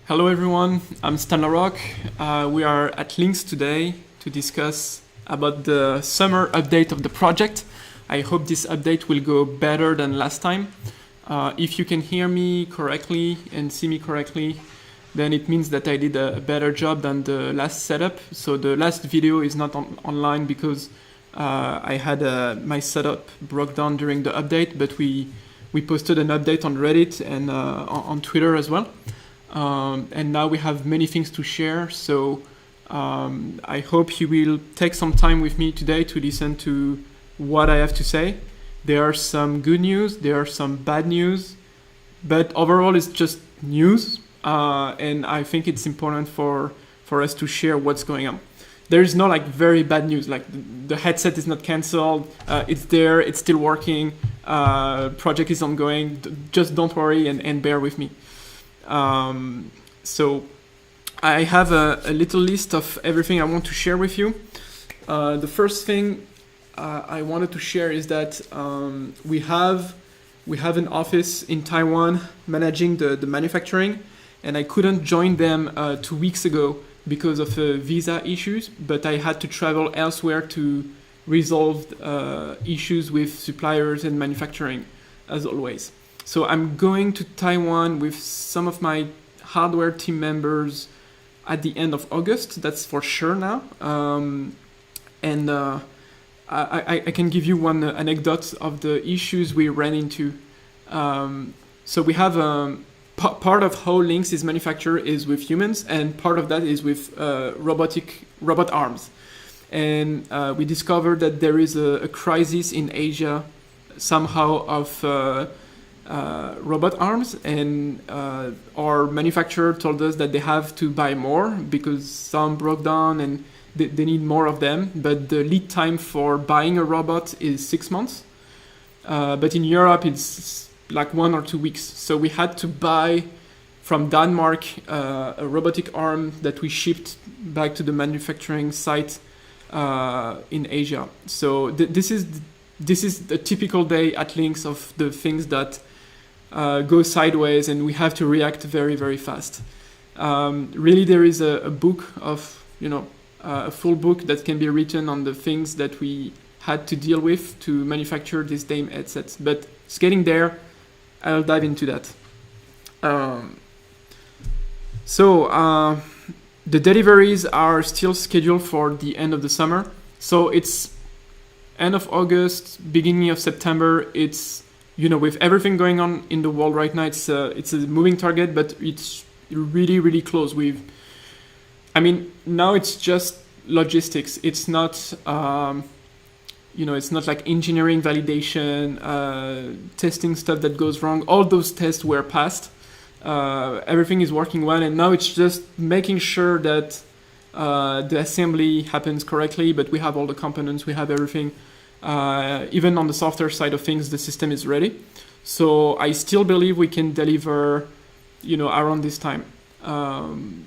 Hello everyone, I'm Stan Larocque. We are at Lynx today to discuss about the summer update of the project. I hope this update will go better than last time. If you can hear me correctly and see me correctly, then it means that I did a better job than the last setup. So the last video is not online because I had my setup broke down during the update, but we posted an update on Reddit and on Twitter as well. And now we have many things to share, so I hope you will take some time with me today to listen to what I have to say. There are some good news, there are some bad news, but overall it's just news, and I think it's important for us to share what's going on. There is no very bad news, like the headset is not cancelled, it's there, it's still working, project is ongoing, just don't worry and bear with me. So I have a little list of everything I want to share with you. The first thing I wanted to share is that we have an office in Taiwan managing the manufacturing, and I couldn't join them 2 weeks ago because of visa issues, but I had to travel elsewhere to resolve issues with suppliers and manufacturing, as always. So I'm going to Taiwan with some of my hardware team members at the end of August, that's for sure now. And I can give you one anecdote of the issues we ran into. So we have part of how Lynx is manufactured is with humans, and part of that is with robot arms. And we discovered that there is a crisis in Asia somehow of robot arms, and our manufacturer told us that they have to buy more because some broke down and they need more of them, but the lead time for buying a robot is 6 months, but in Europe it's like 1 or 2 weeks. So we had to buy from Denmark a robotic arm that we shipped back to the manufacturing site in Asia. So this is the typical day at Lynx of the things that go sideways, and we have to react very, very fast. Really, there is a book of, a full book that can be written on the things that we had to deal with to manufacture these damn headsets. But it's getting there. I'll dive into that. So the deliveries are still scheduled for the end of the summer. So it's end of August, beginning of September. It's with everything going on in the world right now, it's a moving target, but it's really, really close. Now it's just logistics. It's not, it's not like engineering validation, testing stuff that goes wrong. All those tests were passed. Everything is working well, and now it's just making sure that the assembly happens correctly, but we have all the components, we have everything. Even on the software side of things, the system is ready. So I still believe we can deliver, around this time.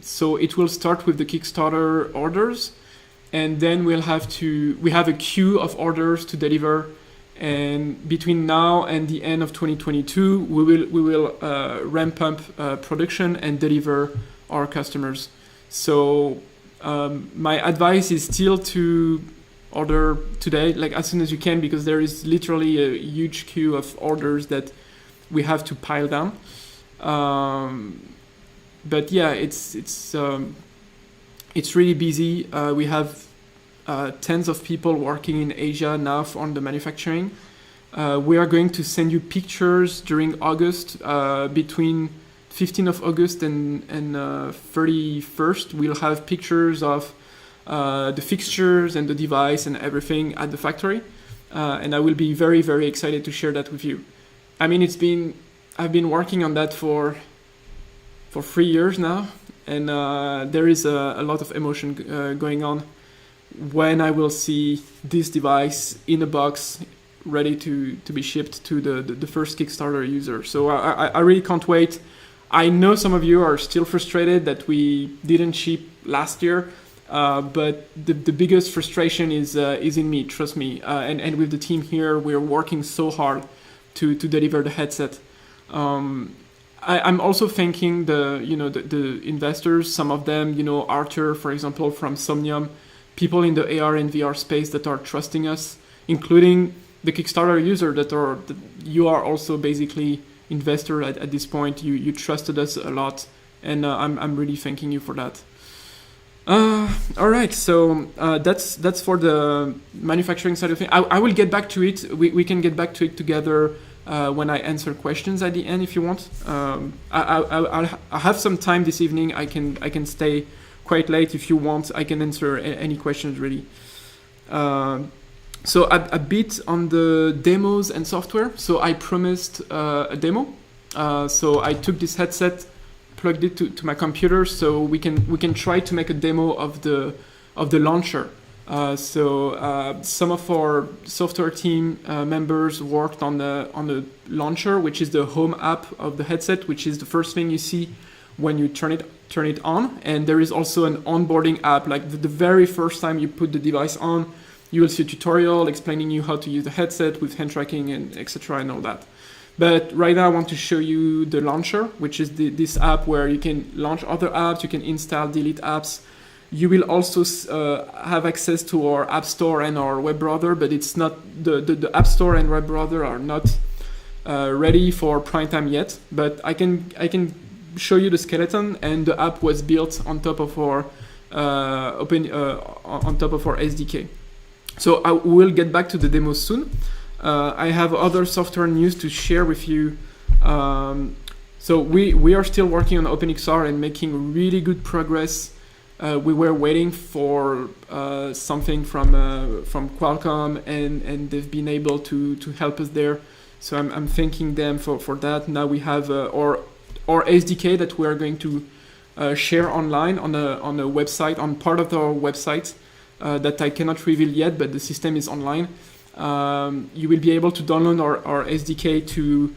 So it will start with the Kickstarter orders, and then we have a queue of orders to deliver. And between now and the end of 2022, we will ramp up production and deliver our customers. So my advice is still to order today, as soon as you can, because there is literally a huge queue of orders that we have to pile down. But yeah, it's really busy. We have tens of people working in Asia now on the manufacturing. We are going to send you pictures during August, between 15th of August and 31st. We'll have pictures of the fixtures and the device and everything at the factory, and I will be very, very excited to share that with you. I've been working on that for 3 years now, and there is a lot of emotion going on when I will see this device in a box ready to be shipped to the first Kickstarter user. So I really can't wait. I know some of you are still frustrated that we didn't ship last year. But the biggest frustration is in me, trust me. And with the team here, we're working so hard to deliver the headset. I'm also thanking the investors, some of them, Arthur, for example, from Somnium, people in the AR and VR space that are trusting us, including the Kickstarter user that you are also basically investor at this point. You trusted us a lot, and I'm really thanking you for that. All right, so that's for the manufacturing side of things. I will get back to it. We can get back to it together when I answer questions at the end if you want. I have some time this evening. I can stay quite late if you want. I can answer any questions really. So a bit on the demos and software. So I promised a demo. So I took this headset, plugged it to my computer, so we can try to make a demo of the launcher. So some of our software team members worked on the launcher, which is the home app of the headset, which is the first thing you see when you turn it on. And there is also an onboarding app, like the very first time you put the device on, you will see a tutorial explaining you how to use the headset with hand tracking and etc. and all that. But right now I want to show you the launcher, which is this app where you can launch other apps, you can install, delete apps. You will also have access to our App Store and our web browser, but it's not the App Store and web browser are not ready for prime time yet. But I can show you the skeleton, and the app was built on top of our on top of our SDK. So I will get back to the demo soon. I have other software news to share with you. So we are still working on OpenXR and making really good progress. We were waiting for something from Qualcomm, and they've been able to help us there. So I'm thanking them for that. Now we have our SDK that we are going to share online on a website, on part of our website that I cannot reveal yet, but the system is online. You will be able to download our SDK to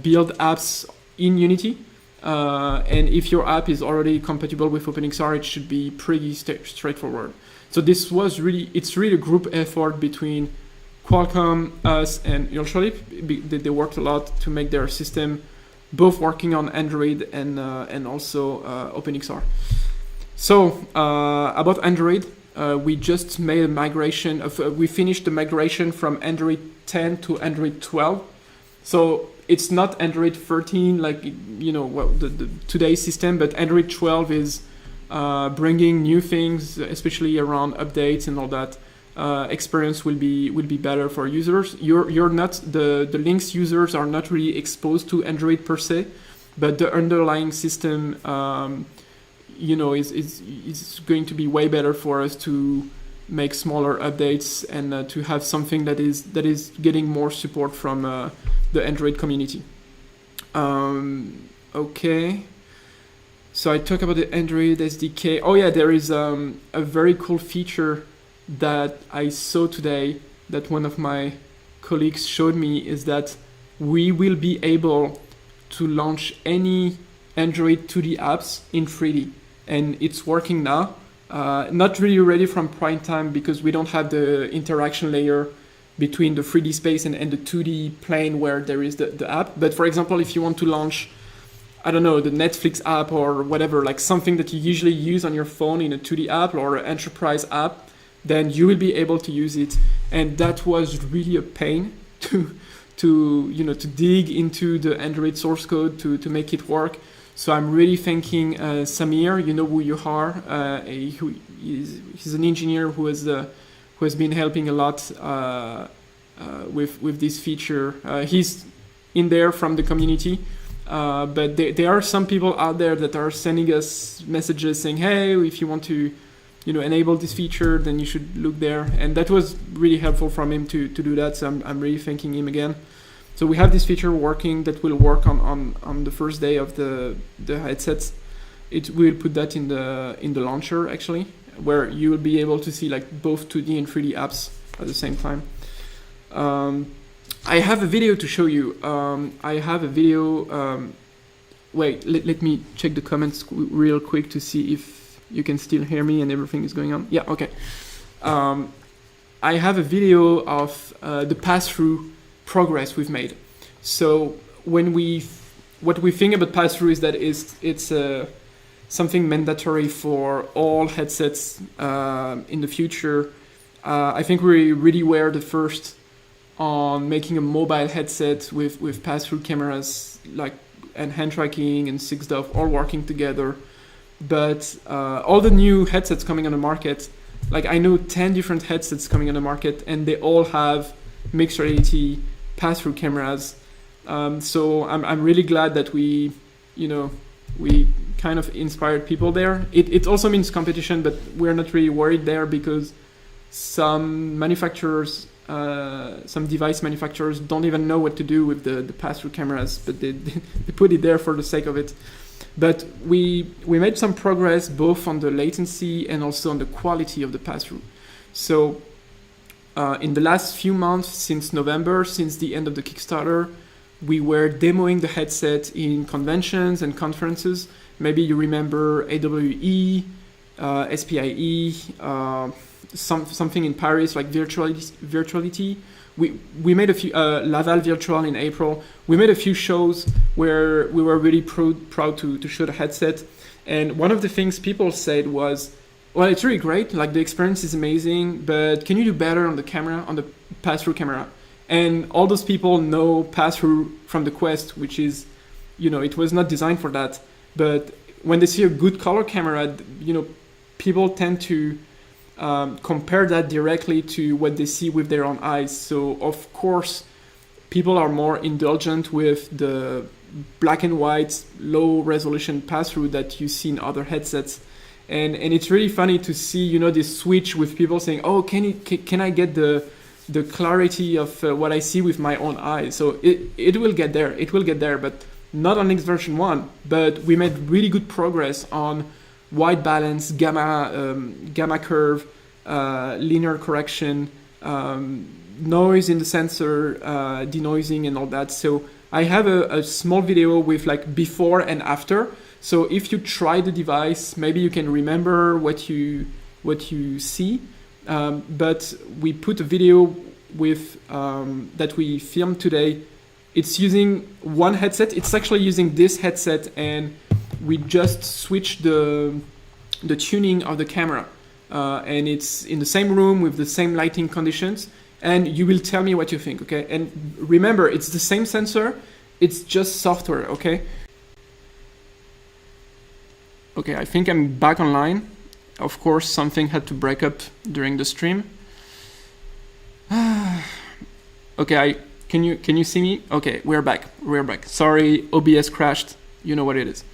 build apps in Unity. And if your app is already compatible with OpenXR, it should be pretty straightforward. So it's really a group effort between Qualcomm, us, and Ultralip. They worked a lot to make their system both working on Android and also OpenXR. So about Android, we just made a migration we finished the migration from Android 10 to Android 12. So it's not Android 13 like the today's system, but Android 12 is bringing new things, especially around updates and all that. Experience will be better for users. You're not the Lynx users are not really exposed to Android per se, but the underlying system is going to be way better for us to make smaller updates and to have something that is getting more support from the Android community. Okay. So I talk about the Android SDK. Oh yeah, there is a very cool feature that I saw today that one of my colleagues showed me, is that we will be able to launch any Android 2D apps in 3D. And it's working now. Not really ready from prime time because we don't have the interaction layer between the 3D space and the 2D plane where there is the app. But for example, if you want to launch, I don't know, the Netflix app or whatever, like something that you usually use on your phone in a 2D app or an enterprise app, then you will be able to use it. And that was really a pain to dig into the Android source code to make it work. So I'm really thanking Samir. You know who you are. He's an engineer who has been helping a lot with this feature. He's in there from the community, but there are some people out there that are sending us messages saying, "Hey, if you want to, enable this feature, then you should look there." And that was really helpful from him to do that. So I'm really thanking him again. So we have this feature working that will work on the first day of the headsets. It will put that in the launcher actually, where you will be able to see like both 2D and 3D apps at the same time. I have a video to show you. I have a video. Wait, let me check the comments real quick to see if you can still hear me and everything is going on. Yeah, okay. I have a video of the pass-through progress we've made. So when we what we think about Passthrough is that it's something mandatory for all headsets in the future. I think we really were the first on making a mobile headset with pass-through cameras and hand tracking and 6DoF all working together. But all the new headsets coming on the market, like I know 10 different headsets coming on the market, and they all have mixed reality pass-through cameras. So I'm really glad that we kind of inspired people there. It also means competition, but we're not really worried there because some manufacturers, some device manufacturers don't even know what to do with the pass-through cameras, but they put it there for the sake of it. But we made some progress both on the latency and also on the quality of the pass-through. So in the last few months, since November, since the end of the Kickstarter, we were demoing the headset in conventions and conferences. Maybe you remember AWE, SPIE, something in Paris like Virtuality. We made a few, Laval Virtual in April. We made a few shows where we were really proud to show the headset. And one of the things people said was, well, it's really great, like the experience is amazing, but can you do better on the camera, on the pass-through camera? And all those people know pass-through from the Quest, which is, it was not designed for that. But when they see a good color camera, people tend to compare that directly to what they see with their own eyes. So of course, people are more indulgent with the black and white, low resolution pass-through that you see in other headsets. And it's really funny to see, this switch with people saying, oh, can I get the clarity of what I see with my own eyes? So it will get there, but not on Lynx version 1. But we made really good progress on white balance, gamma curve, linear correction, noise in the sensor, denoising and all that. So I have a small video with like before and after. So if you try the device, maybe you can remember what you see. But we put a video with that we filmed today. It's using one headset. It's actually using this headset, and we just switched the tuning of the camera. And it's in the same room with the same lighting conditions. And you will tell me what you think, okay? And remember, it's the same sensor. It's just software, okay? Okay, I think I'm back online. Of course, something had to break up during the stream. Okay, can you see me? Okay, we're back. Sorry, OBS crashed. You know what it is.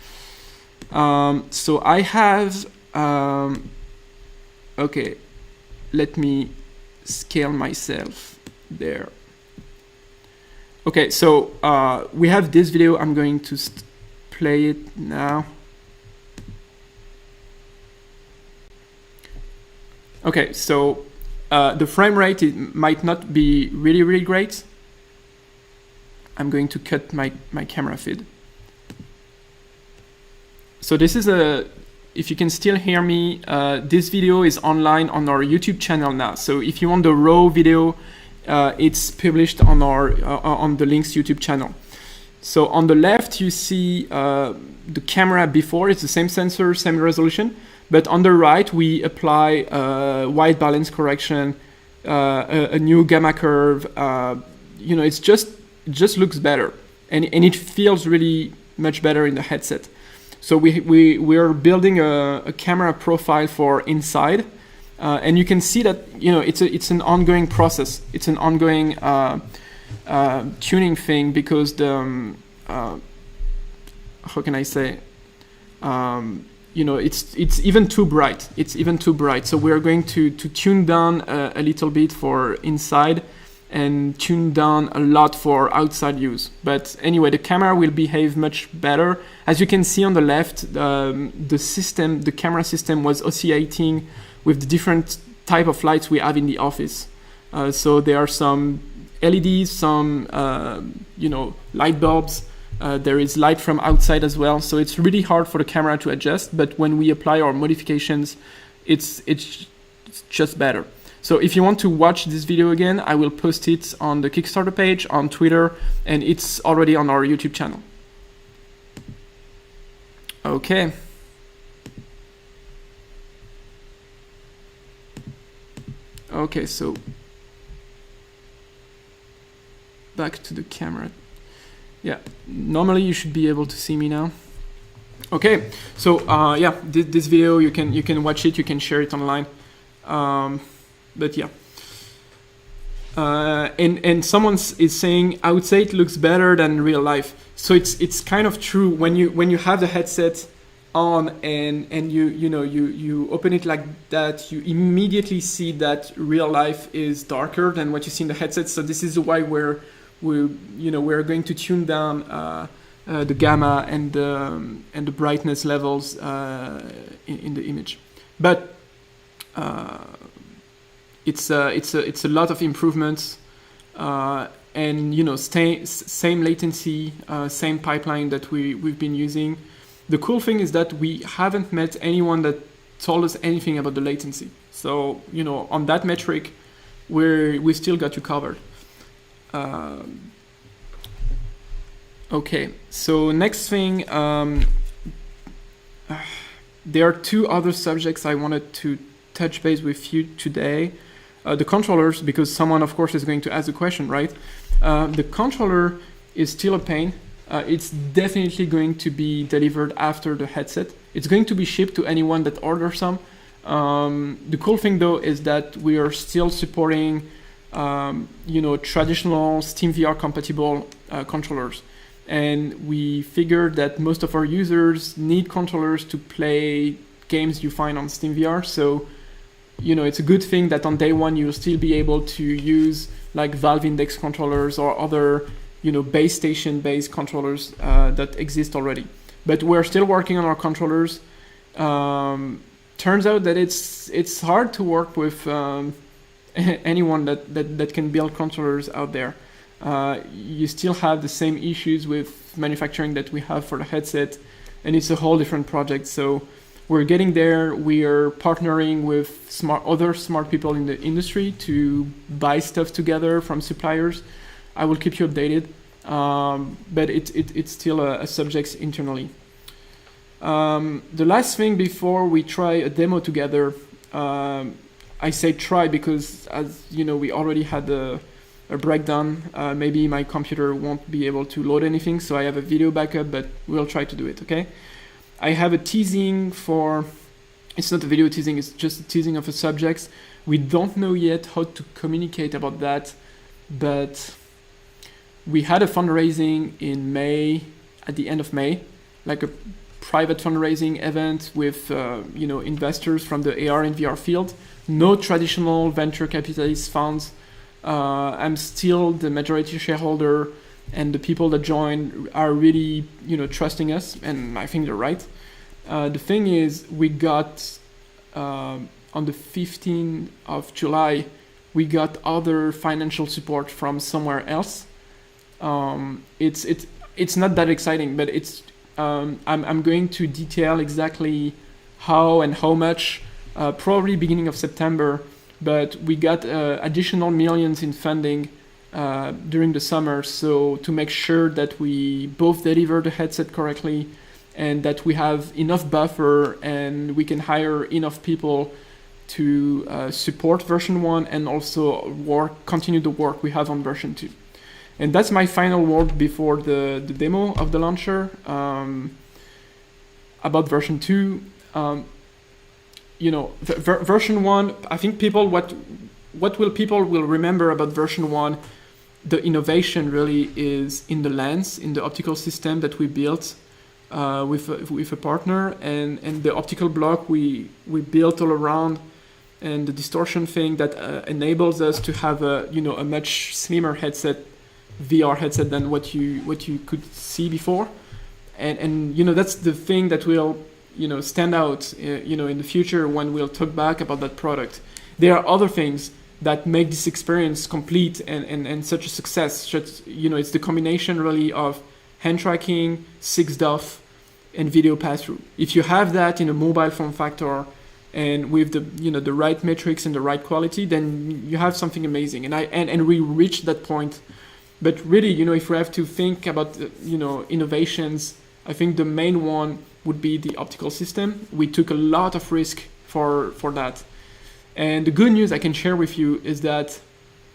So I have. Okay, let me scale myself there. Okay, so we have this video. I'm going to play it now. Okay, so the frame rate might not be really great. I'm going to cut my camera feed. So this is if you can still hear me, this video is online on our YouTube channel now. So if you want the raw video, it's published on on the Lynx YouTube channel. So on the left, you see the camera before. It's the same sensor, same resolution. But on the right, we apply white balance correction, a new gamma curve. It just looks better, and it feels really much better in the headset. So we are building a camera profile for inside, and you can see that it's an ongoing process. It's an ongoing tuning thing because the how can I say? It's even too bright. It's even too bright. So we're going to tune down a little bit for inside and tune down a lot for outside use. But anyway, the camera will behave much better. As you can see on the left, the camera system was oscillating with the different type of lights we have in the office. So there are some LEDs, some light bulbs. There is light from outside as well, so it's really hard for the camera to adjust, but when we apply our modifications, it's just better. So if you want to watch this video again, I will post it on the Kickstarter page, on Twitter, and it's already on our YouTube channel. Okay. Okay, so back to the camera. Yeah, normally you should be able to see me now. Okay, so yeah, this video you can watch it, you can share it online. But yeah. And someone is saying, I would say it looks better than real life. So it's kind of true when you have the headset on and you open it like that, you immediately see that real life is darker than what you see in the headset. So this is why we're going to tune down the gamma and the brightness levels in the image. But it's a lot of improvements, and same latency, same pipeline that we've been using. The cool thing is that we haven't met anyone that told us anything about the latency. So on that metric, we still got you covered. Okay, so next thing, there are two other subjects I wanted to touch base with you today. The controllers, because someone of course is going to ask the question, right? The controller is still a pain. It's definitely going to be delivered after the headset. It's going to be shipped to anyone that orders some. The cool thing though is that we are still supporting traditional SteamVR compatible controllers. And we figured that most of our users need controllers to play games you find on SteamVR. So, it's a good thing that on day one you'll still be able to use like Valve Index controllers or other, base station based controllers that exist already. But we're still working on our controllers. Turns out that it's hard to work with anyone that can build controllers out there. You still have the same issues with manufacturing that we have for the headset, and it's a whole different project. So we're getting there. We are partnering with other smart people in the industry to buy stuff together from suppliers. I will keep you updated, but it's still a subject internally. The last thing before we try a demo together, I say try because, as we already had a breakdown. Maybe my computer won't be able to load anything, so I have a video backup, but we'll try to do it, okay? I have a teasing it's not a video teasing, it's just a teasing of a subject. We don't know yet how to communicate about that, but we had a fundraising in May, at the end of May, like a private fundraising event with investors from the AR and VR field. No traditional venture capitalist funds. I'm still the majority shareholder, and the people that join are really, trusting us, and I think they're right. The thing is, we got on the 15th of July, we got other financial support from somewhere else. It's not that exciting, but it's I'm going to detail exactly how and how much, probably beginning of September. But we got additional millions in funding during the summer, so to make sure that we both deliver the headset correctly and that we have enough buffer and we can hire enough people to support version 1 and also continue the work we have on version 2. And that's my final word before the demo of the launcher. About version 2. Version 1, I think people will remember about version 1, the innovation really is in the lens, in the optical system that we built with a partner, and the optical block we built all around, and the distortion thing that enables us to have a much slimmer headset, VR headset, than what you could see before, and that's the thing that will stand out, in the future when we'll talk back about that product. There are other things that make this experience complete and such a success. It's the combination really of hand tracking, 6DoF, and video pass-through. If you have that in a mobile form factor and with the right metrics and the right quality, then you have something amazing. And we reached that point. But really, if we have to think about innovations I think the main one would be the optical system. We took a lot of risk for that. And the good news I can share with you is that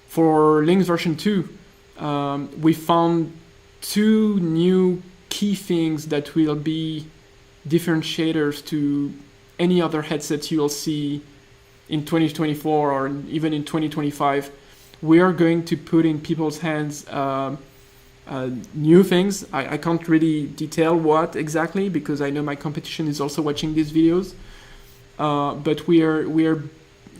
for Lynx version 2, we found 2 new key things that will be differentiators to any other headsets you will see in 2024 or even in 2025. We are going to put in people's hands new things. I can't really detail what exactly because I know my competition is also watching these videos. But we are,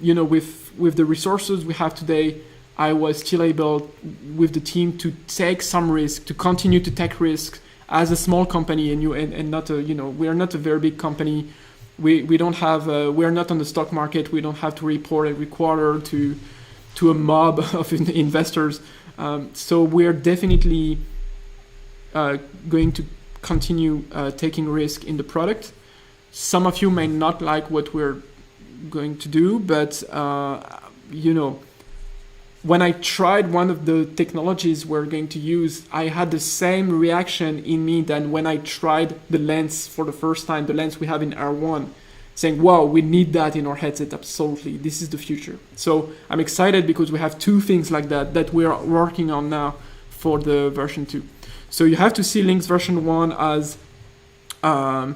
you know, with the resources we have today, I was still able with the team to take some risk, to continue to take risks as a small company, and not a, you know, we are not a very big company. We don't have we are not on the stock market. We don't have to report every quarter to a mob of investors. So we're definitely going to continue taking risk in the product. Some of you may not like what we're going to do, but you know, when I tried one of the technologies we're going to use, I had the same reaction in me than when I tried the lens for the first time, the lens we have in R1, saying, wow, we need that in our headset, absolutely, this is the future. So I'm excited because we have 2 things like that we are working on now for the version 2. So you have to see Lynx version 1 as a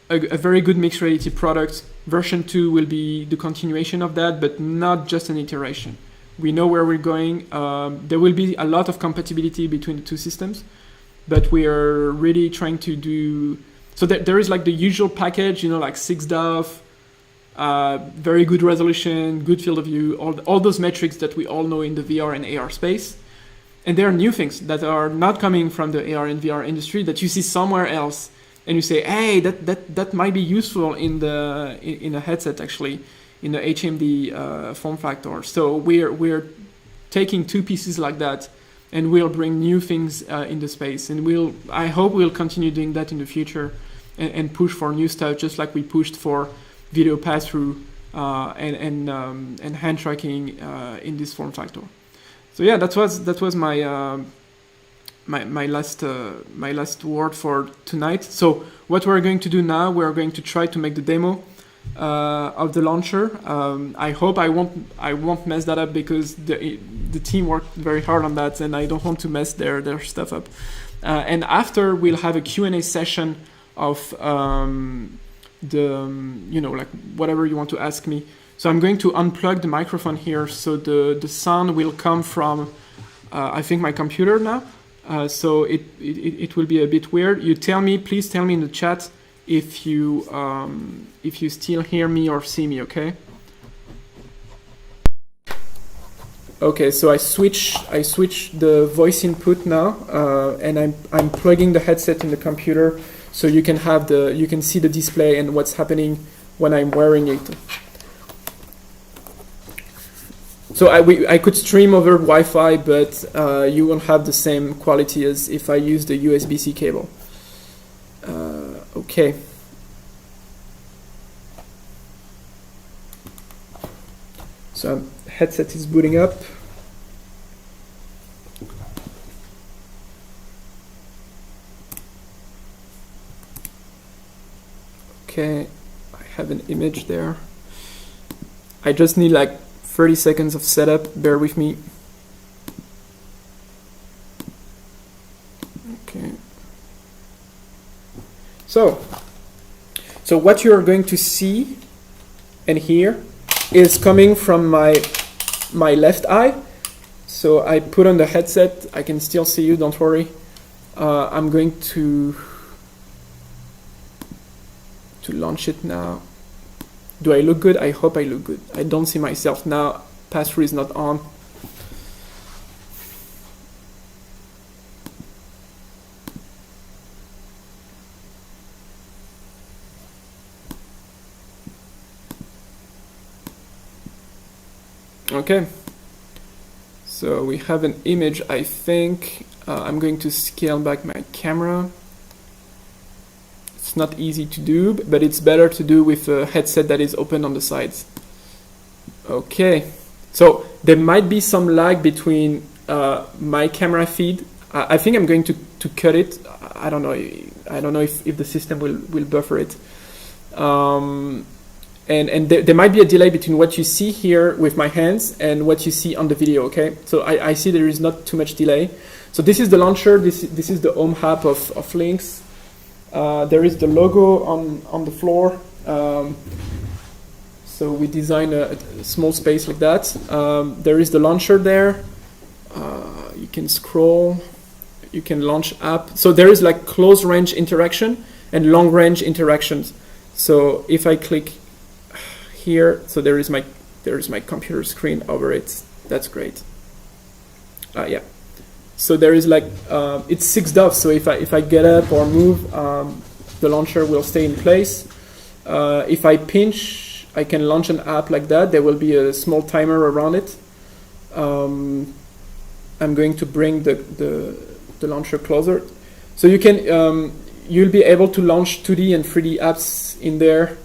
very good mixed reality product. Version 2 will be the continuation of that, but not just an iteration. We know where we're going. There will be a lot of compatibility between the 2 systems, but we are really trying to do... So there is like the usual package, you know, like 6 DOF, very good resolution, good field of view, all those metrics that we all know in the VR and AR space. And there are new things that are not coming from the AR and VR industry that you see somewhere else. And you say, hey, that might be useful in a headset, actually, in the HMD form factor. So we're taking 2 pieces like that, and we'll bring new things in the space. And I hope we'll continue doing that in the future, and push for new stuff, just like we pushed for video pass-through and hand tracking in this form factor. So yeah, that was my. My last word for tonight. So what we're going to do now, we're going to try to make the demo of the launcher. I hope I won't mess that up because the team worked very hard on that, and I don't want to mess their stuff up. And after, we'll have a Q&A session of you know, like whatever you want to ask me. So I'm going to unplug the microphone here, so the sound will come from I think my computer now. So it will be a bit weird. Please tell me in the chat if you still hear me or see me, okay? Okay, so I switch the voice input now, and I'm plugging the headset in the computer, so you can see the display and what's happening when I'm wearing it. So I could stream over Wi-Fi, but you won't have the same quality as if I use the USB-C cable. Okay. So headset is booting up. Okay, I have an image there. I just need like 30 seconds of setup, bear with me. Okay. So what you are going to see and hear is coming from my left eye. So I put on the headset, I can still see you, don't worry. I'm going to launch it now. Do I look good? I hope I look good. I don't see myself now. Passthrough is not on. Okay. So we have an image, I think. I'm going to scale back my camera. It's not easy to do, but it's better to do with a headset that is open on the sides. Okay, so there might be some lag between my camera feed I think I'm going to cut it. I don't know. I don't know if the system will buffer it. And there might be a delay between what you see here with my hands and what you see on the video, okay? So I see there is not too much delay. So this is the launcher, this is the home app of Lynx. There is the logo on the floor. So we designed a small space like that. There is the launcher there. You can scroll, you can launch app. So there is like close range interaction and long range interactions. So if I click here, so there is my computer screen over it. That's great. Yeah. So there is like it's 6 dots. So if I get up or move, the launcher will stay in place. If I pinch, I can launch an app like that. There will be a small timer around it. I'm going to bring the launcher closer, so you can you'll be able to launch 2D and 3D apps in there.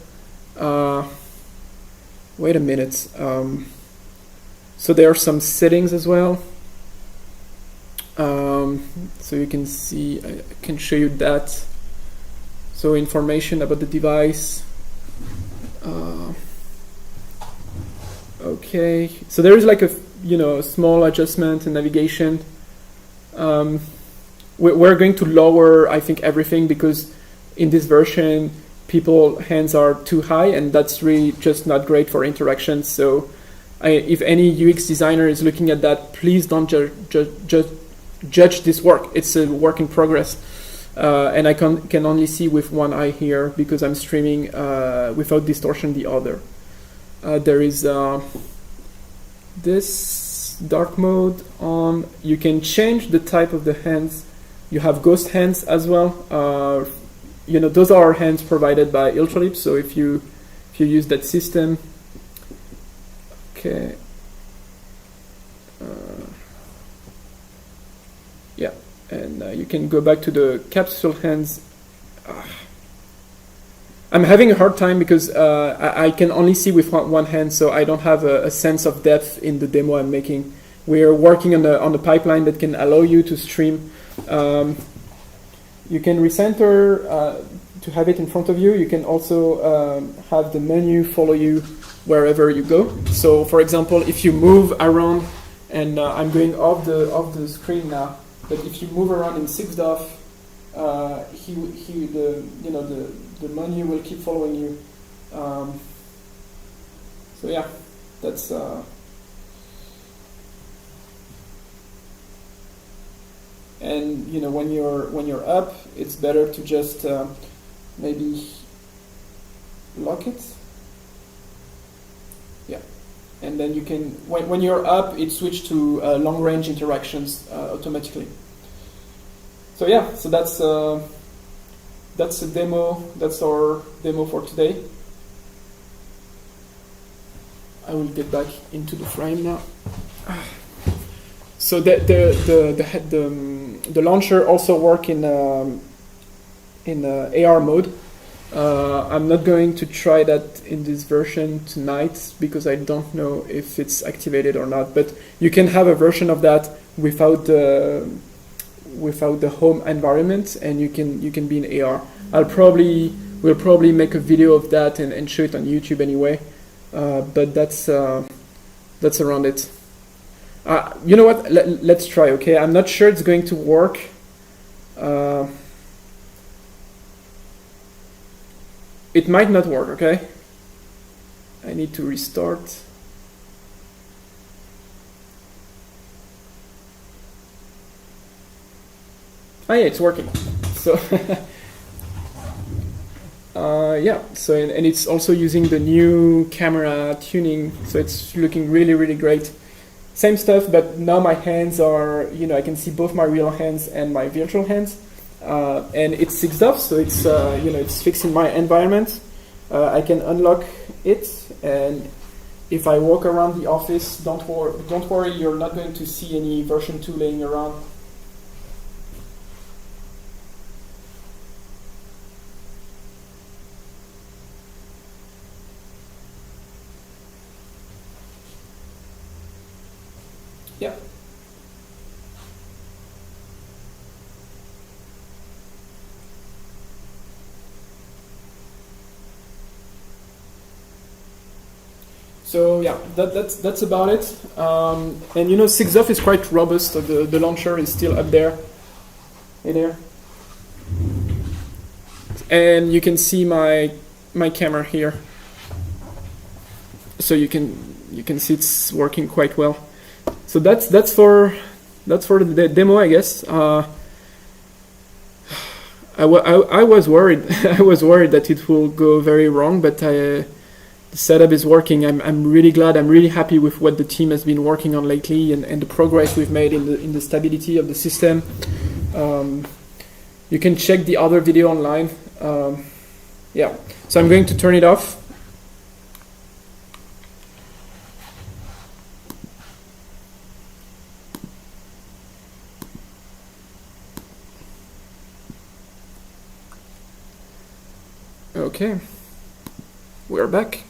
Wait a minute. So there are some settings as well. So you can see, I can show you that. So information about the device. Okay, so there is like a small adjustment and navigation. We're going to lower, I think, everything, because in this version people's hands are too high, and that's really just not great for interactions. So if any UX designer is looking at that, please don't judge this work. It's a work in progress, and I can only see with one eye here because I'm streaming without distortion the other. There is this dark mode on. You can change the type of the hands. You have ghost hands as well. Those are hands provided by Ultralip. So if you use that system, okay. Yeah, and you can go back to the capsule hands. I'm having a hard time because I can only see with one hand, so I don't have a sense of depth in the demo I'm making. We're working on the pipeline that can allow you to stream. You can recenter to have it in front of you. You can also have the menu follow you wherever you go. So, for example, if you move around, and I'm going off the screen now, but if you move around in 6DoF, the menu will keep following you. So yeah, that's. And when you're up, it's better to just maybe lock it. Yeah, and then you can when you're up, it switches to long range interactions automatically. So yeah, so that's a demo. That's our demo for today. I will get back into the frame now. So the launcher also work in AR mode. I'm not going to try that in this version tonight because I don't know if it's activated or not. But you can have a version of that without the home environment, and you can be in AR. We'll probably make a video of that and show it on YouTube anyway. But that's around it. You know what? Let's try. Okay, I'm not sure it's going to work. It might not work. Okay, I need to restart. Ah, yeah, it's working. So yeah. So and it's also using the new camera tuning. So it's looking really, really great. Same stuff, but now my hands are, I can see both my real hands and my virtual hands, and it's 6DoF, so it's it's fixed in my environment. I can unlock it, and if I walk around the office, don't worry, you're not going to see any version 2 laying around. Yeah. So yeah, that's about it. And you know, 6off is quite robust. So the launcher is still up there. Hey there. And you can see my camera here. So you can see it's working quite well. So that's for the demo, I guess. I was worried. I was worried that it will go very wrong, but the setup is working. I'm really glad. I'm really happy with what the team has been working on lately and the progress we've made in the stability of the system. You can check the other video online. Yeah. So I'm going to turn it off. Okay, we're back.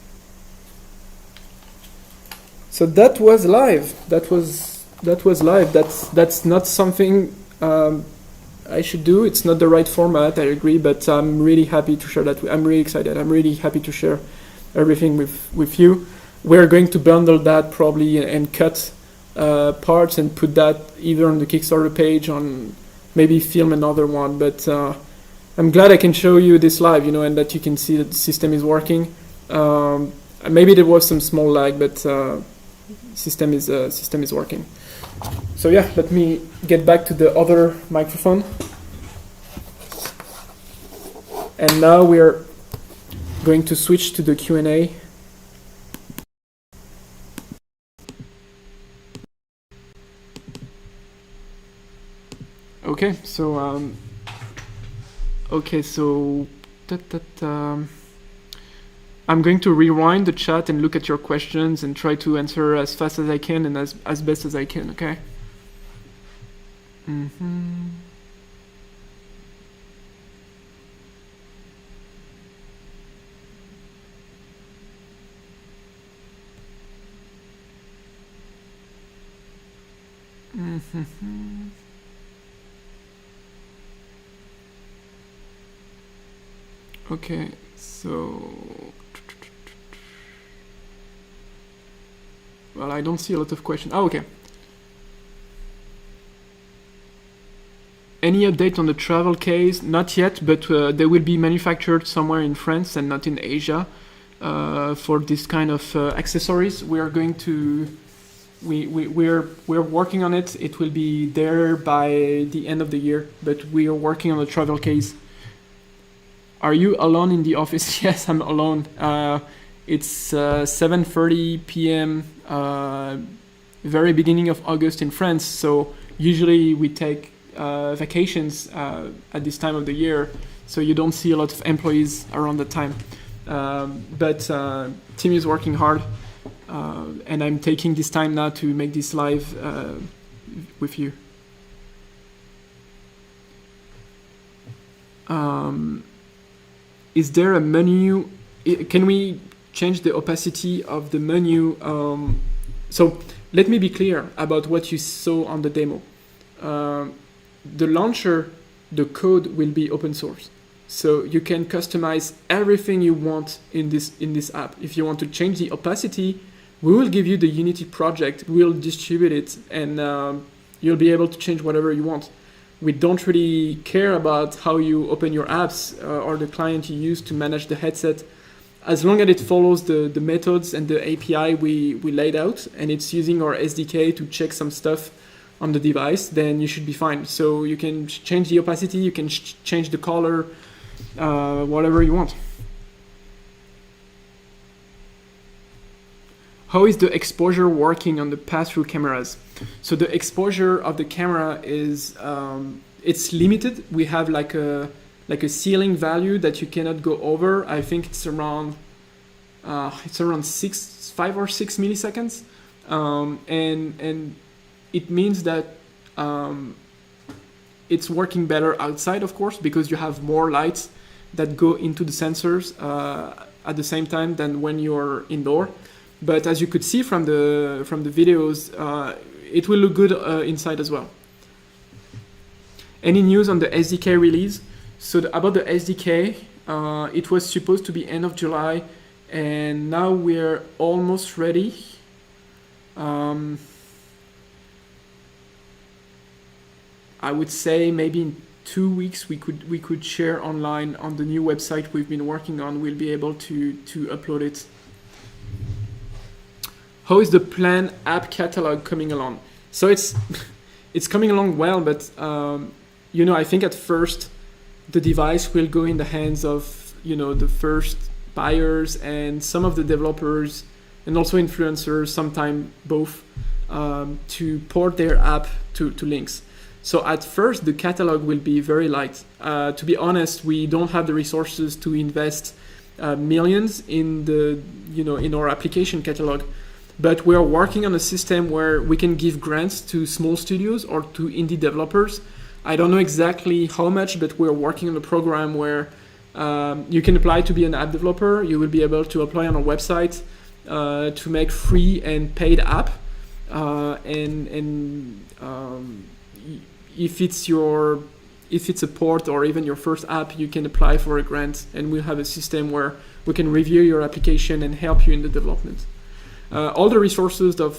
So that was live. That was live. That's not something I should do. It's not the right format. I agree, but I'm really happy to share that. I'm really excited. I'm really happy to share everything with you. We're going to bundle that probably and cut parts and put that either on the Kickstarter page, on maybe film another one, but. I'm glad I can show you this live, you know, and that you can see that the system is working. Maybe there was some small lag, but system is working. So yeah, let me get back to the other microphone. And now we're going to switch to the Q&A. Okay, so. Okay, so I'm going to rewind the chat and look at your questions and try to answer as fast as I can and as best as I can, okay? Okay, so well, I don't see a lot of questions. Oh, okay. Any update on the travel case? Not yet, but they will be manufactured somewhere in France and not in Asia for this kind of accessories. We are going to we're working on it. It will be there by the end of the year, but we are working on the travel case. Are you alone in the office? Yes, I'm alone. It's 7:30 p.m. Very beginning of August in France. So usually we take vacations at this time of the year. So you don't see a lot of employees around that time. But team is working hard, and I'm taking this time now to make this live with you. Is there a menu? Can we change the opacity of the menu? So let me be clear about what you saw on the demo. The launcher, the code will be open source. So you can customize everything you want in this app. If you want to change the opacity, we will give you the Unity project, we'll distribute it, and you'll be able to change whatever you want. We don't really care about how you open your apps or the client you use to manage the headset. As long as it follows the methods and the API we laid out, and it's using our SDK to check some stuff on the device, then you should be fine. So you can change the opacity, you can change the color, whatever you want. How is the exposure working on the pass-through cameras? So the exposure of the camera is it's limited. We have like a ceiling value that you cannot go over. I think it's around 5 or 6 milliseconds, and it means that it's working better outside, of course, because you have more lights that go into the sensors at the same time than when you're indoor. But as you could see from the videos, it will look good inside as well. Any news on the SDK release? So about the SDK, it was supposed to be end of July, and now we're almost ready. I would say maybe in 2 weeks we could share online on the new website we've been working on. We'll be able to upload it. How is the plan app catalog coming along? So it's coming along well, but I think at first the device will go in the hands of the first buyers and some of the developers and also influencers, sometime both, to port their app to Lynx. So at first the catalog will be very light. To be honest, we don't have the resources to invest millions in in our application catalog. But we're working on a system where we can give grants to small studios or to indie developers. I don't know exactly how much, but we're working on a program where you can apply to be an app developer. You will be able to apply on our website to make free and paid app. If it's a port or even your first app, you can apply for a grant, and we'll have a system where we can review your application and help you in the development. All the resources for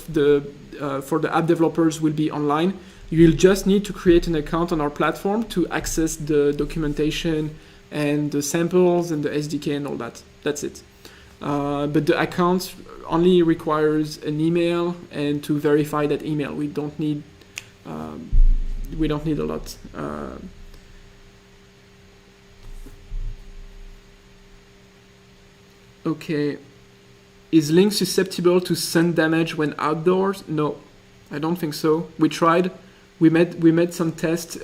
the app developers will be online. You'll just need to create an account on our platform to access the documentation and the samples and the SDK and all that. That's it. But the account only requires an email and to verify that email. We don't need a lot. Okay. Is Lynx susceptible to sun damage when outdoors? No, I don't think so. We tried. We made some tests.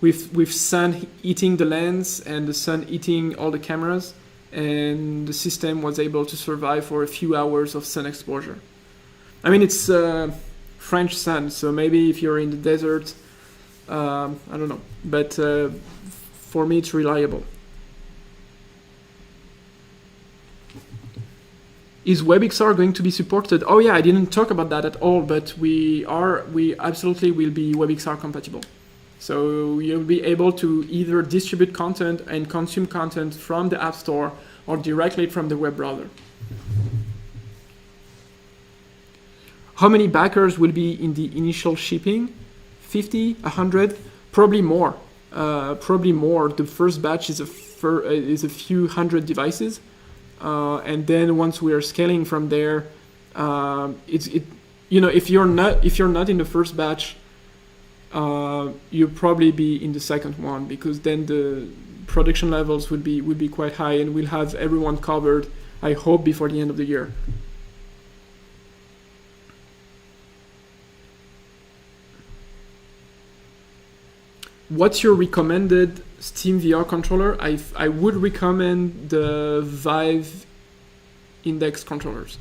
With sun eating the lens and the sun eating all the cameras, and the system was able to survive for a few hours of sun exposure. I mean, it's French sun, so maybe if you're in the desert, I don't know. But for me, it's reliable. Is WebXR going to be supported? Oh yeah, I didn't talk about that at all, but we absolutely will be WebXR compatible. So you'll be able to either distribute content and consume content from the App Store or directly from the web browser. How many backers will be in the initial shipping? 50, 100, probably more. The first batch is a few hundred devices. And then once we are scaling from there, if you're not in the first batch, you'll probably be in the second one, because then the production levels would be quite high, and we'll have everyone covered, I hope, before the end of the year. What's your recommended Steam VR controller? I would recommend the Vive Index controllers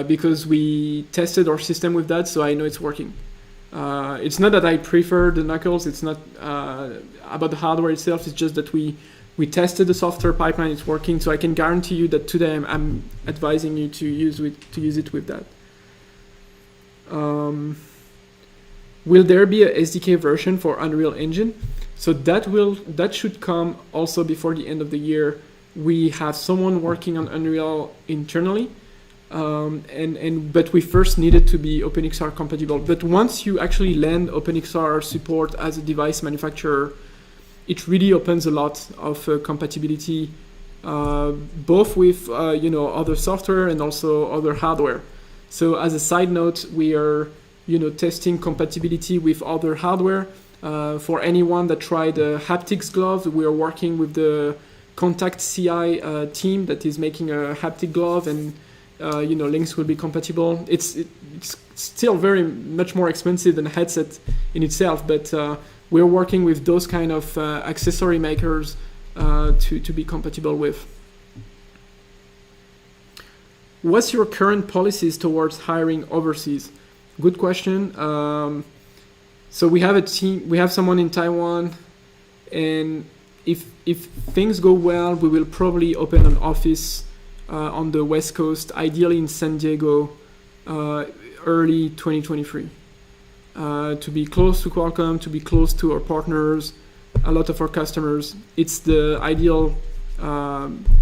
because we tested our system with that, so I know it's working. It's not that I prefer the Knuckles. It's not about the hardware itself. It's just that we tested the software pipeline. It's working, so I can guarantee you that today I'm advising you to use it with that. Will there be a SDK version for Unreal Engine? So that should come also before the end of the year. We have someone working on Unreal internally, but we first needed to be OpenXR compatible. But once you actually land OpenXR support as a device manufacturer, it really opens a lot of compatibility, both with other software and also other hardware. So as a side note, we are testing compatibility with other hardware. For anyone that tried haptics gloves, we are working with the Contact CI team that is making a haptic glove, and Lynx will be compatible. It's still very much more expensive than a headset in itself, but we're working with those kind of accessory makers to be compatible with. What's your current policies towards hiring overseas? Good question. So we have a team. We have someone in Taiwan, and if things go well, we will probably open an office on the West Coast, ideally in San Diego, early 2023. To be close to Qualcomm, to be close to our partners, a lot of our customers. It's the ideal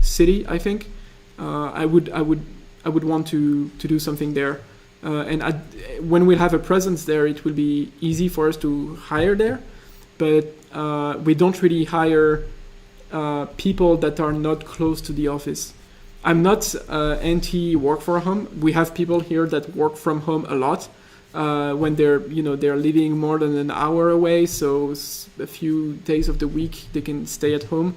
city, I think. I would want to do something there. When we have a presence there, it will be easy for us to hire there. But we don't really hire people that are not close to the office. I'm not anti work from home. We have people here that work from home a lot when they're living more than an hour away. So a few days of the week they can stay at home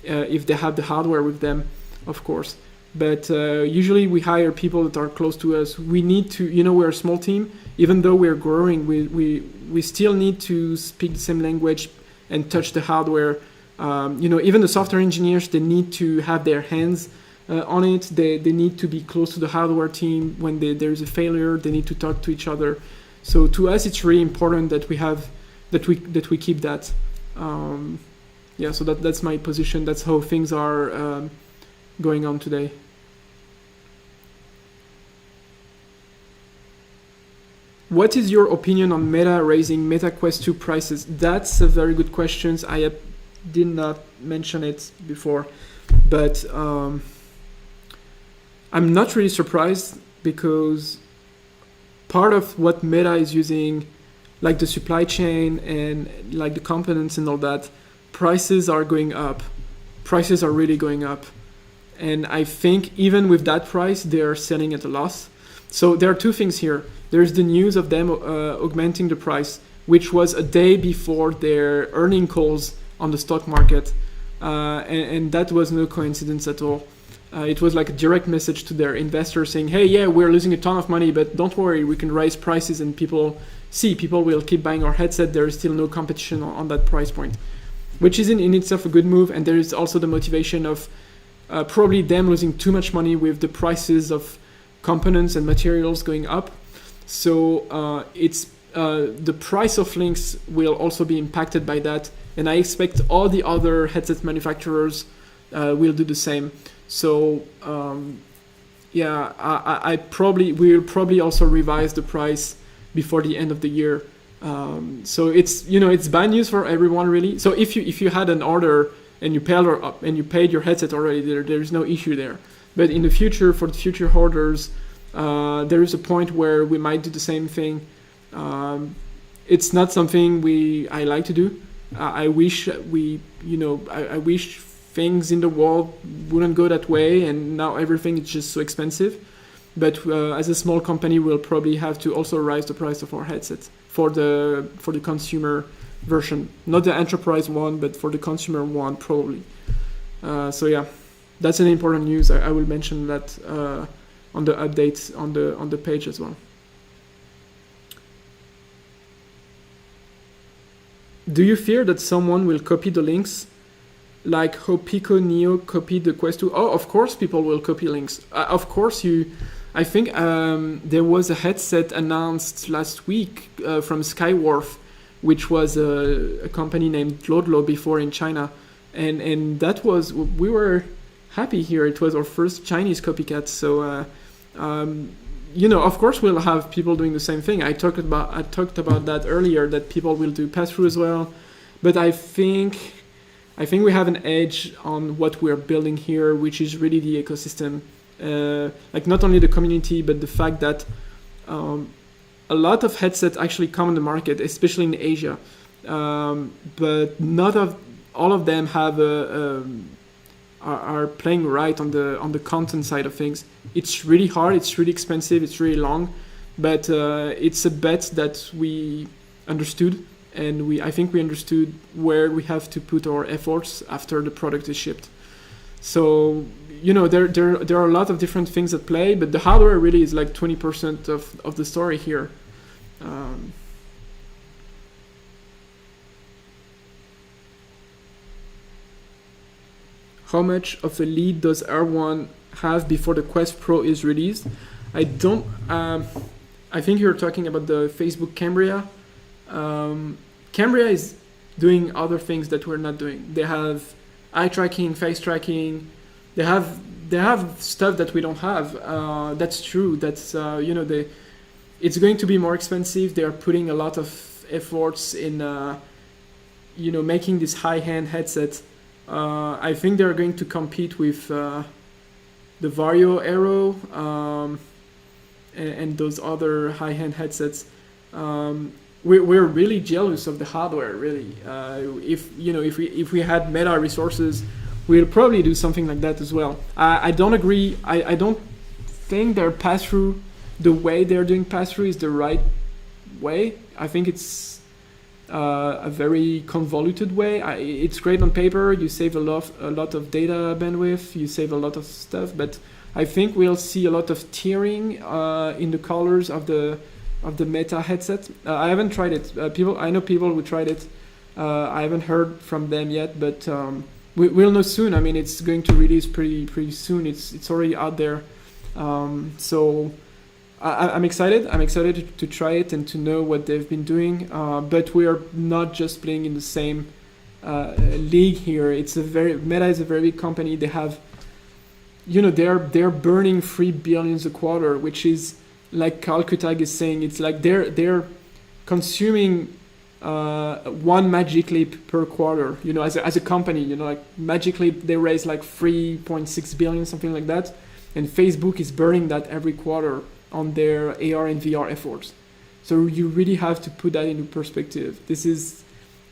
if they have the hardware with them, of course. But usually we hire people that are close to us. We need to, we're a small team. Even though we're growing, we still need to speak the same language and touch the hardware. Even the software engineers, they need to have their hands on it. They need to be close to the hardware team. When there's a failure, they need to talk to each other. So to us, it's really important that we keep that. So that's my position. That's how things are going on today. What is your opinion on Meta raising Meta Quest 2 prices? That's a very good question. I did not mention it before, but I'm not really surprised, because part of what Meta is using, like the supply chain and like the components and all that, prices are going up. Prices are really going up. And I think even with that price, they're selling at a loss. So there are two things here. There's the news of them augmenting the price, which was a day before their earning calls on the stock market. And that was no coincidence at all. It was like a direct message to their investors saying, hey, yeah, we're losing a ton of money, but don't worry, we can raise prices and people will keep buying our headset. There is still no competition on that price point, which is in itself a good move. And there is also the motivation of probably them losing too much money with the prices of components and materials going up. So it's the price of Lynx will also be impacted by that. And I expect all the other headset manufacturers will do the same. So we will probably also revise the price before the end of the year. So it's bad news for everyone, really. So if you had an order and you paid your headset already, there's no issue there. But in the future, for the future orders, there is a point where we might do the same thing. It's not something I like to do. I wish I wish things in the world wouldn't go that way, and now everything is just so expensive. But as a small company, we'll probably have to also raise the price of our headsets for the consumer version, not the enterprise one, but for the consumer one probably. That's an important news. I will mention that on the updates on the page as well. Do you fear that someone will copy the Lynx, like how Pico Neo copied the Quest 2? Oh, of course people will copy Lynx. Of course I think there was a headset announced last week from Skywarf, which was a company named Lodlo before in China. And that was, we were happy here. It was our first Chinese copycat. So, of course we'll have people doing the same thing. I talked about that earlier, that people will do Passthrough as well. But I think we have an edge on what we're building here, which is really the ecosystem. Like not only the community, but the fact that a lot of headsets actually come on the market, especially in Asia. But not all of them have are playing right on the content side of things. It's really hard, it's really expensive, it's really long, but it's a bet that we understood, and I think we understood where we have to put our efforts after the product is shipped. So there are a lot of different things at play, but the hardware really is like 20% of the story here. How much of a lead does R1 have before the Quest Pro is released? I don't. I think you're talking about the Facebook Cambria. Cambria is doing other things that we're not doing. They have eye tracking, face tracking. They have stuff that we don't have. That's true. That's it's going to be more expensive. They are putting a lot of efforts in making this high-end headset. I think they're going to compete with the Vario Aero, and those other high-end headsets. We're really jealous of the hardware. Really, if we had Meta resources, we'll probably do something like that as well. I don't agree. I don't think their pass-through, the way they're doing pass-through, is the right way. I think it's a very convoluted way. It's great on paper. You save a lot of data bandwidth. You save a lot of stuff, but I think we'll see a lot of tiering in the colors of the Meta headset. I haven't tried it. I know people who tried it. I haven't heard from them yet, but we'll know soon. I mean, it's going to release pretty soon. It's already out there. So I'm excited. I'm excited to try it and to know what they've been doing. But we are not just playing in the same league here. Meta is a very big company. They have, they're burning 3 billion a quarter, which is, like Carl Kutag is saying, it's like they're consuming one Magic Leap per quarter. As a company, like Magic Leap, they raise like 3.6 billion, something like that, and Facebook is burning that every quarter on their AR and VR efforts. So you really have to put that into perspective. This is,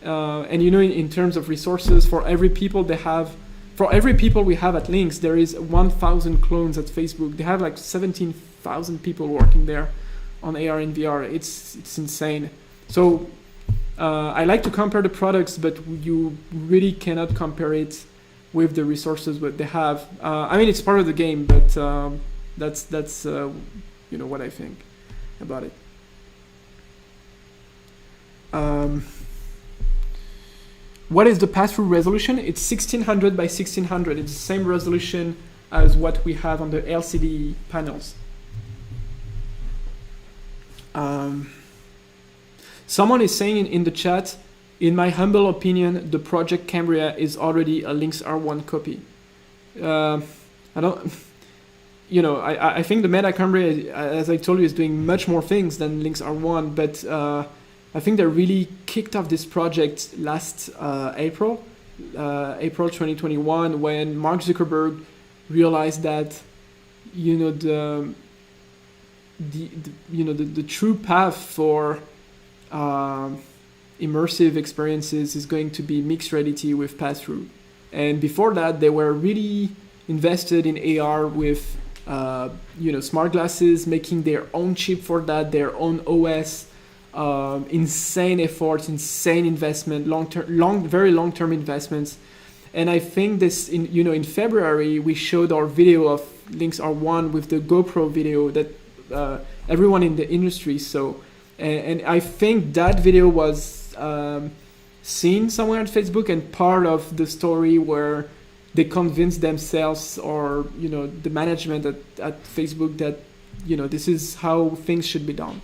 and in terms of resources, for every people we have at Lynx, there is 1,000 clones at Facebook. They have like 17,000 people working there on AR and VR. It's insane. So I like to compare the products, but you really cannot compare it with the resources that they have. I mean, it's part of the game, but that's what I think about it. What is the pass-through resolution? It's 1600 by 1600. It's the same resolution as what we have on the LCD panels. Someone is saying in the chat, in my humble opinion, the Project Cambria is already a Lynx R1 copy. I think the Meta Cambria, as I told you, is doing much more things than Lynx R1, but I think they really kicked off this project last April 2021, when Mark Zuckerberg realized that the true path for immersive experiences is going to be mixed reality with pass-through. And before that, they were really invested in AR with smart glasses, making their own chip for that, their own OS. Insane efforts, insane investment, very long-term investments. And I think this, in February, we showed our video of Lynx R1 with the GoPro video that everyone in the industry saw. And I think that video was seen somewhere on Facebook and part of the story where they convinced themselves, or the management at Facebook, that this is how things should be done.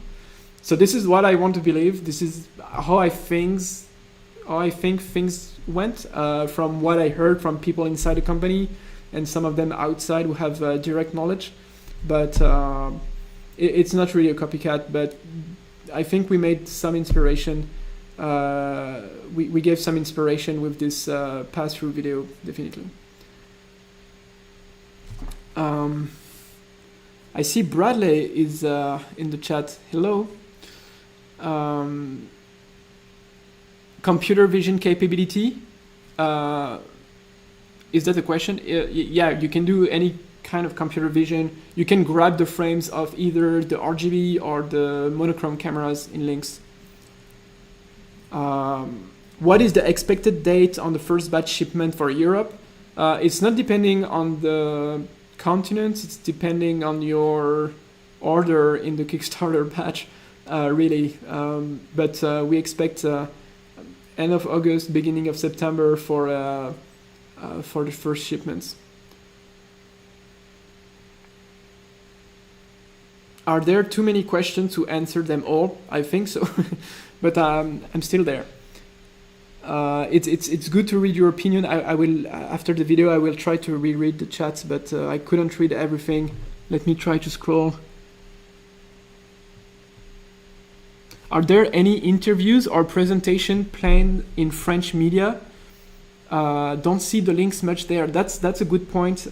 So this is what I want to believe. This is how I think things went, from what I heard from people inside the company and some of them outside who have direct knowledge. But it's not really a copycat, but I think we made some inspiration. We gave some inspiration with this pass-through video, definitely. I see Bradley is in the chat. Hello. Computer vision capability. Is that the question? Yeah, you can do any kind of computer vision. You can grab the frames of either the RGB or the monochrome cameras in Lynx. What is the expected date on the first batch shipment for Europe? It's not depending on the continent, it's depending on your order in the Kickstarter batch, really. But we expect end of August, beginning of September for the first shipments. Are there too many questions to answer them all? I think so, but I'm still there. It's good to read your opinion. I will, after the video, I will try to reread the chats, but I couldn't read everything. Let me try to scroll. Are there any interviews or presentation planned in French media? Don't see the links much there. That's a good point.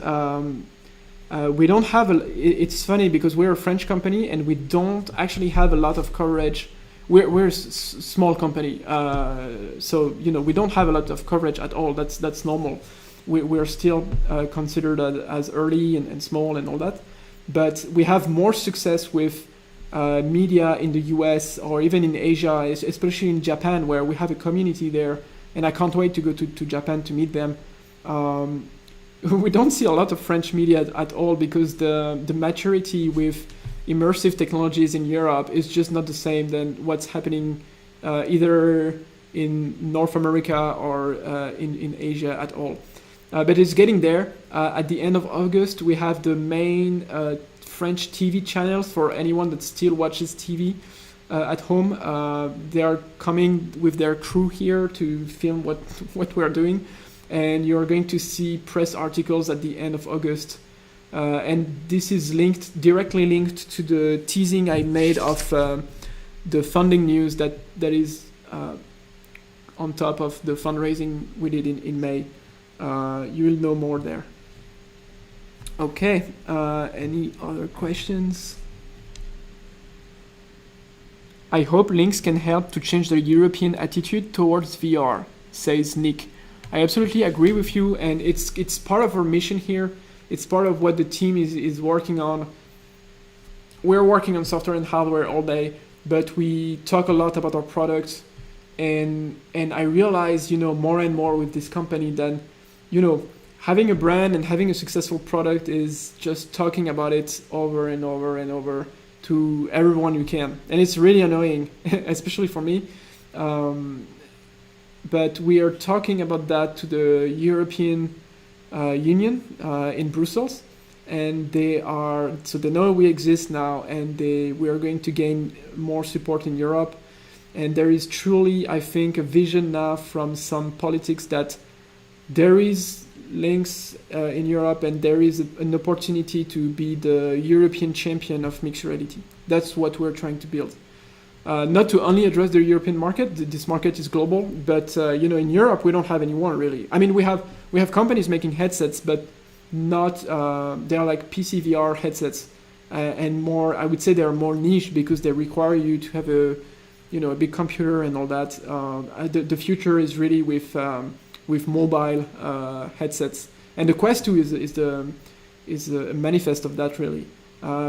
We don't have it's funny because we're a French company and we don't actually have a lot of coverage. We're a small company, so we don't have a lot of coverage at all. That's normal. We're still considered as early and small and all that, but we have more success with media in the US or even in Asia, especially in Japan, where we have a community there, and I can't wait to go to Japan to meet them. We don't see a lot of French media at all because the maturity with immersive technologies in Europe is just not the same than what's happening either in North America or in Asia at all. But it's getting there. At the end of August, we have the main French TV channels for anyone that still watches TV at home. They are coming with their crew here to film what we're doing. And you're going to see press articles at the end of August. And this is directly linked to the teasing I made of the funding news that is on top of the fundraising we did in May. You will know more there. Okay, any other questions? I hope Lynx can help to change the European attitude towards VR, says Nick. I absolutely agree with you, and it's part of our mission here. It's part of what the team is working on. We're working on software and hardware all day, but we talk a lot about our products, and I realize, more and more with this company that, having a brand and having a successful product is just talking about it over and over and over to everyone you can. And it's really annoying, especially for me. But we are talking about that to the European Union in Brussels, and they know we exist now, and we are going to gain more support in Europe. And there is truly, I think, a vision now from some politics that there is Lynx in Europe, and there is an opportunity to be the European champion of mixed reality. That's what we're trying to build. Not to only address the European market, this market is global, but in Europe we don't have anyone really. I mean, we have companies making headsets, but not they're like PC VR headsets, and more. I would say they're more niche because they require you to have a big computer and all that. The future is really with mobile headsets, and the Quest 2 is a manifest of that really,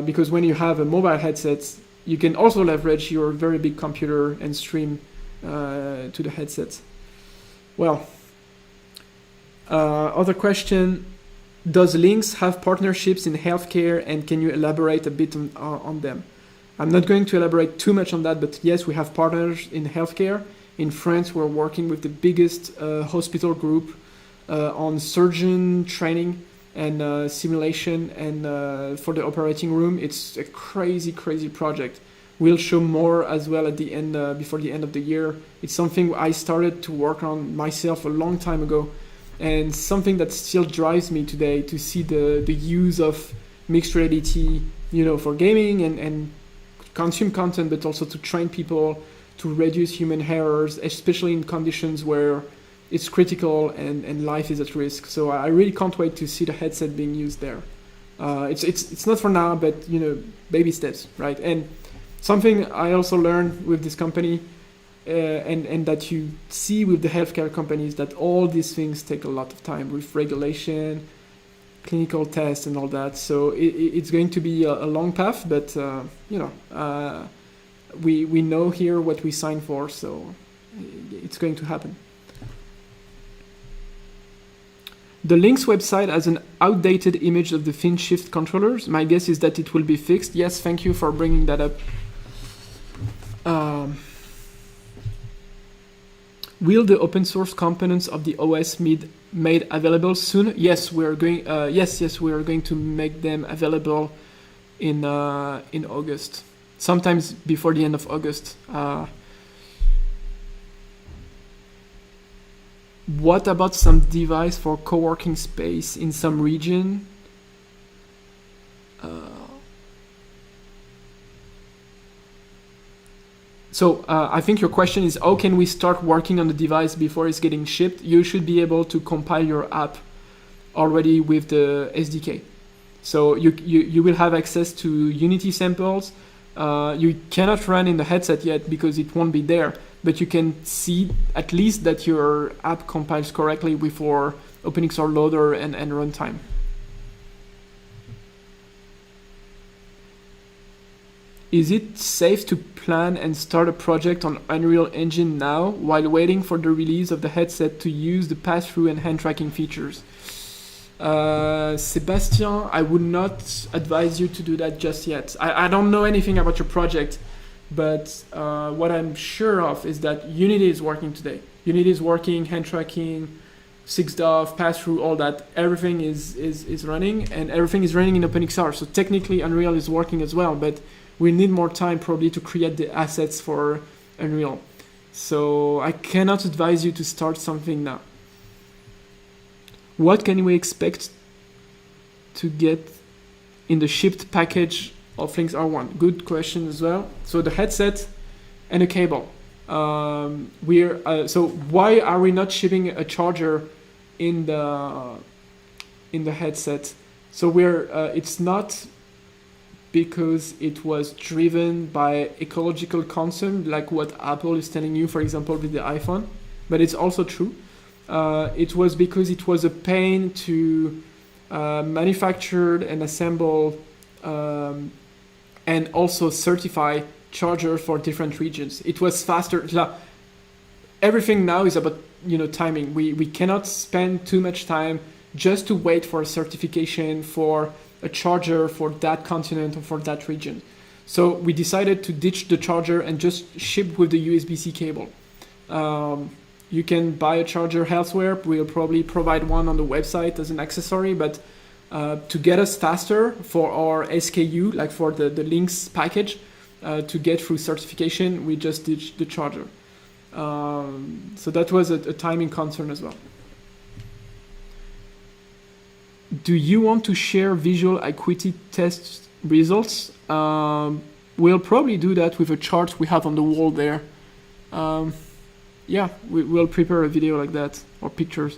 because when you have a mobile headset, you can also leverage your very big computer and stream to the headset. Well, other question, does Lynx have partnerships in healthcare, and can you elaborate a bit on them? I'm not going to elaborate too much on that, but yes, we have partners in healthcare. In France, we're working with the biggest hospital group on surgeon training and simulation, and for the operating room. It's a crazy project. We'll show more as well at the end, before the end of the year. It's something I started to work on myself a long time ago, and something that still drives me today to see the use of mixed reality, for gaming and consume content, but also to train people to reduce human errors, especially in conditions where it's critical and life is at risk. So I really can't wait to see the headset being used there. It's not for now, but baby steps, right? And something I also learned with this company, and that you see with the healthcare companies, that all these things take a lot of time with regulation, clinical tests, and all that. So it's going to be a long path, but we know here what we signed for, so it's going to happen. The Lynx website has an outdated image of the fin shift controllers. My guess is that it will be fixed. Yes, thank you for bringing that up. Will the open source components of the OS made available soon? Yes, we are going. Yes, we are going to make them available in August, sometimes before the end of August. What about some device for co-working space in some region? So I think your question is, how can we start working on the device before it's getting shipped? You should be able to compile your app already with the SDK. So you will have access to Unity samples. You cannot run in the headset yet because it won't be there, but you can see at least that your app compiles correctly before OpenXR loader and runtime. Is it safe to plan and start a project on Unreal Engine now while waiting for the release of the headset to use the pass-through and hand tracking features? Sebastian, I would not advise you to do that just yet. I don't know anything about your project, but what I'm sure of is that Unity is working today. Unity is working, hand tracking, 6DoF, pass-through, all that. Everything is running, and everything is running in OpenXR. So technically Unreal is working as well, but we need more time probably to create the assets for Unreal. So I cannot advise you to start something now. What can we expect to get in the shipped package of Lynx R1? Good question as well. So the headset and a cable. So why are we not shipping a charger in the headset? So it's not because it was driven by ecological concern, like what Apple is telling you, for example, with the iPhone, but it's also true. It was because it was a pain to manufacture and assemble and also certify chargers for different regions. It was faster. Everything now is about timing. We cannot spend too much time just to wait for a certification for a charger for that continent or for that region. So we decided to ditch the charger and just ship with the USB-C cable. You can buy a charger elsewhere. We'll probably provide one on the website as an accessory, but to get us faster for our SKU, like for the Lynx package, to get through certification, we just ditched the charger. So that was a timing concern as well. Do you want to share visual acuity test results? We'll probably do that with a chart we have on the wall there. Yeah, we'll prepare a video like that, or pictures.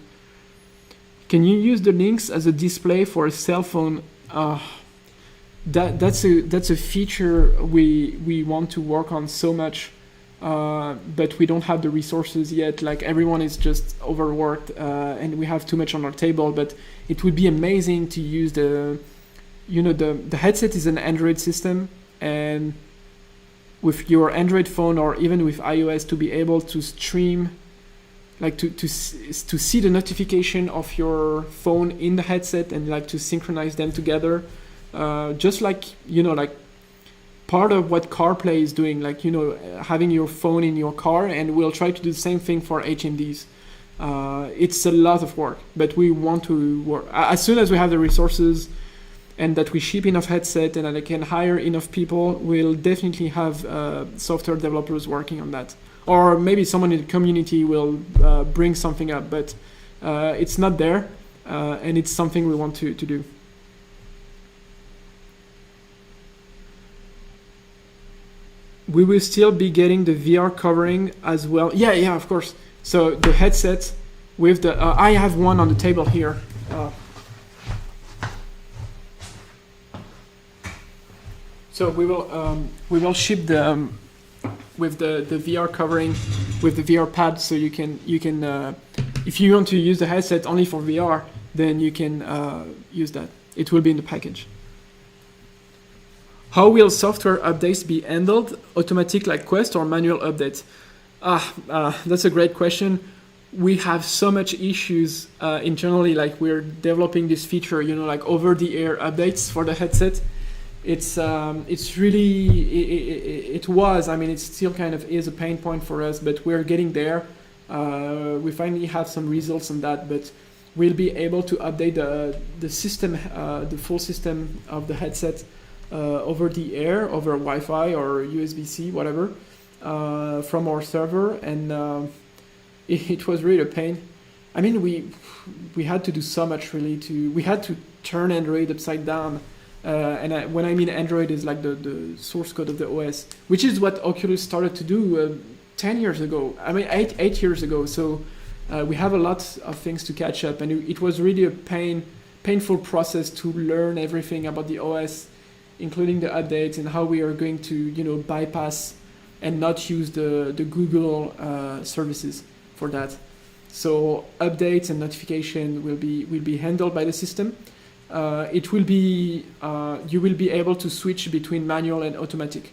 Can you use the Lynx as a display for a cell phone? That's a feature we want to work on so much, but we don't have the resources yet. Like everyone is just overworked, and we have too much on our table. But it would be amazing to use the headset is an Android system, and with your Android phone or even with iOS to be able to stream, like to see the notification of your phone in the headset and like to synchronize them together, just like like part of what CarPlay is doing, like having your phone in your car, and we'll try to do the same thing for HMDs. It's a lot of work, but we want to work as soon as we have the resources and that we ship enough headset and that I can hire enough people. We'll definitely have software developers working on that, or maybe someone in the community will bring something up, but it's not there, and it's something we want to do. We will still be getting the VR covering as well. Yeah, of course. So the headset with the I have one on the table here. So we will ship the with the VR covering with the VR pad, so you can if you want to use the headset only for VR, then you can use that. It will be in the package. How will software updates be handled? Automatic like Quest or manual updates? That's a great question. We have so much issues internally. Like we're developing this feature, like over-the-air updates for the headset. It's really it was. I mean, it still kind of is a pain point for us, but we're getting there. We finally have some results on that, but we'll be able to update the system, the full system of the headset. Over the air, over Wi-Fi or USB-C, whatever, from our server, and it was really a pain. I mean, we had to do so much really. We had to turn Android upside down, and when I mean Android is like the source code of the OS, which is what Oculus started to do 10 years ago. I mean, eight years ago. So we have a lot of things to catch up, and it was really a pain painful process to learn everything about the OS, including the updates and how we are going to bypass and not use the Google services for that. So updates and notification will be handled by the system. It will be you will be able to switch between manual and automatic.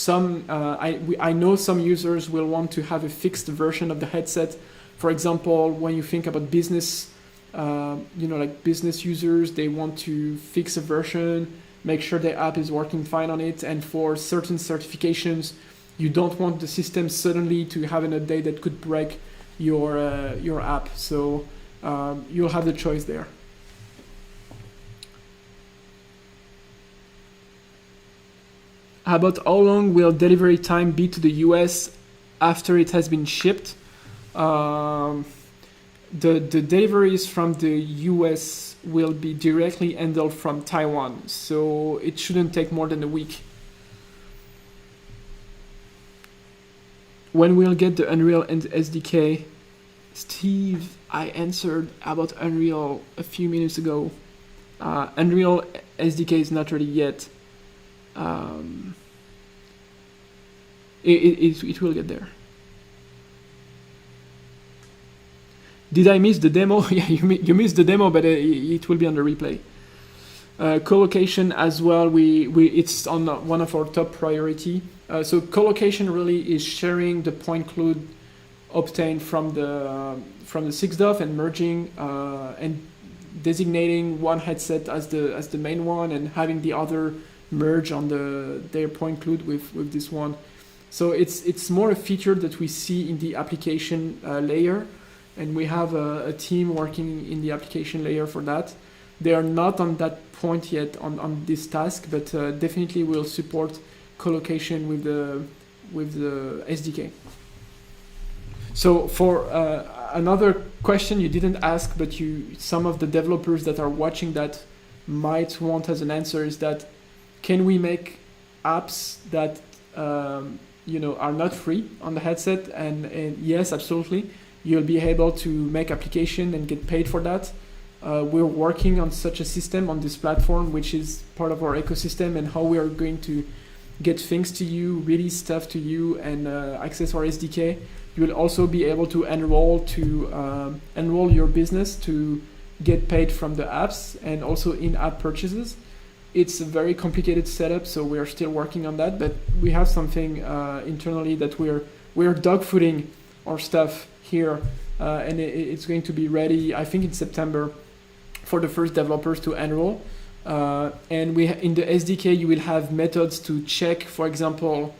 I know some users will want to have a fixed version of the headset. For example, when you think about business, like business users, they want to fix a version, make sure the app is working fine on it, and for certain certifications, you don't want the system suddenly to have an update that could break your app. So you'll have the choice there. How about how long will delivery time be to the US after it has been shipped? The deliveries from the US will be directly handled from Taiwan, so it shouldn't take more than a week. When we'll get the Unreal and SDK? Steve, I answered about Unreal a few minutes ago. Unreal SDK is not ready yet. It will get there. Did I miss the demo? Yeah, you missed the demo, but it will be on the replay. Collocation as well. It's on one of our top priority. So collocation really is sharing the point cloud obtained from the 6DoF and merging and designating one headset as the main one and having the other merge on their point cloud with this one. So it's more a feature that we see in the application layer, and we have a team working in the application layer for that. They are not on that point yet on this task, but definitely will support collocation with the SDK. So for another question you didn't ask, but some of the developers that are watching that might want as an answer is that, can we make apps that are not free on the headset? And yes, absolutely. You'll be able to make application and get paid for that. We're working on such a system on this platform, which is part of our ecosystem, and how we are going to get things to you, release stuff to you, and access our SDK. You will also be able to enroll your business to get paid from the apps, and also in-app purchases. It's a very complicated setup, so we are still working on that, but we have something internally that we're dogfooding our stuff here, and it's going to be ready, I think, in September for the first developers to enroll. And in the SDK, you will have methods to check, for example,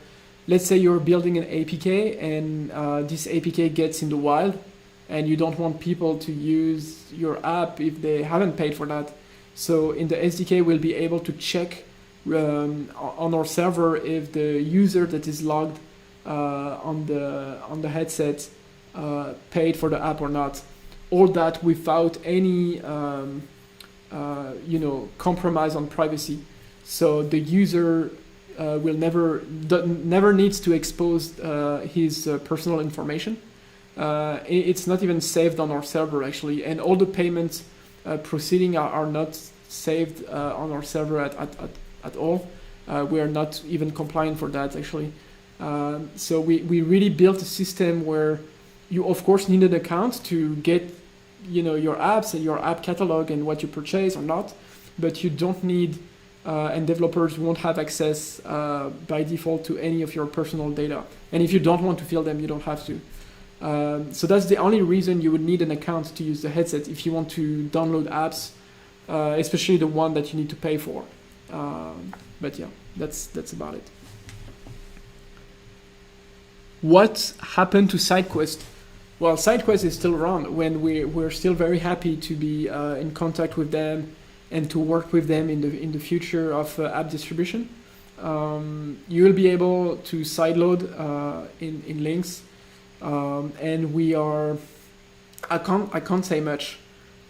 let's say you're building an APK and this APK gets in the wild, and you don't want people to use your app if they haven't paid for that. So in the SDK, we'll be able to check on our server if the user that is logged on the headset paid for the app or not. All that without any compromise on privacy. So the user will never needs to expose his personal information. It's not even saved on our server actually, and all the payments proceeding are not saved on our server at all. We are not even compliant for that actually. So we really built a system where you of course need an account to get your apps and your app catalog and what you purchase or not, but you don't need and developers won't have access by default to any of your personal data. And if you don't want to fill them, you don't have to. So that's the only reason you would need an account to use the headset, if you want to download apps, especially the one that you need to pay for. But yeah, that's about it. What happened to SideQuest? Well, SideQuest is still around. When we're still very happy to be in contact with them and to work with them in the future of app distribution. You will be able to sideload in Lynx. And we are, I can't say much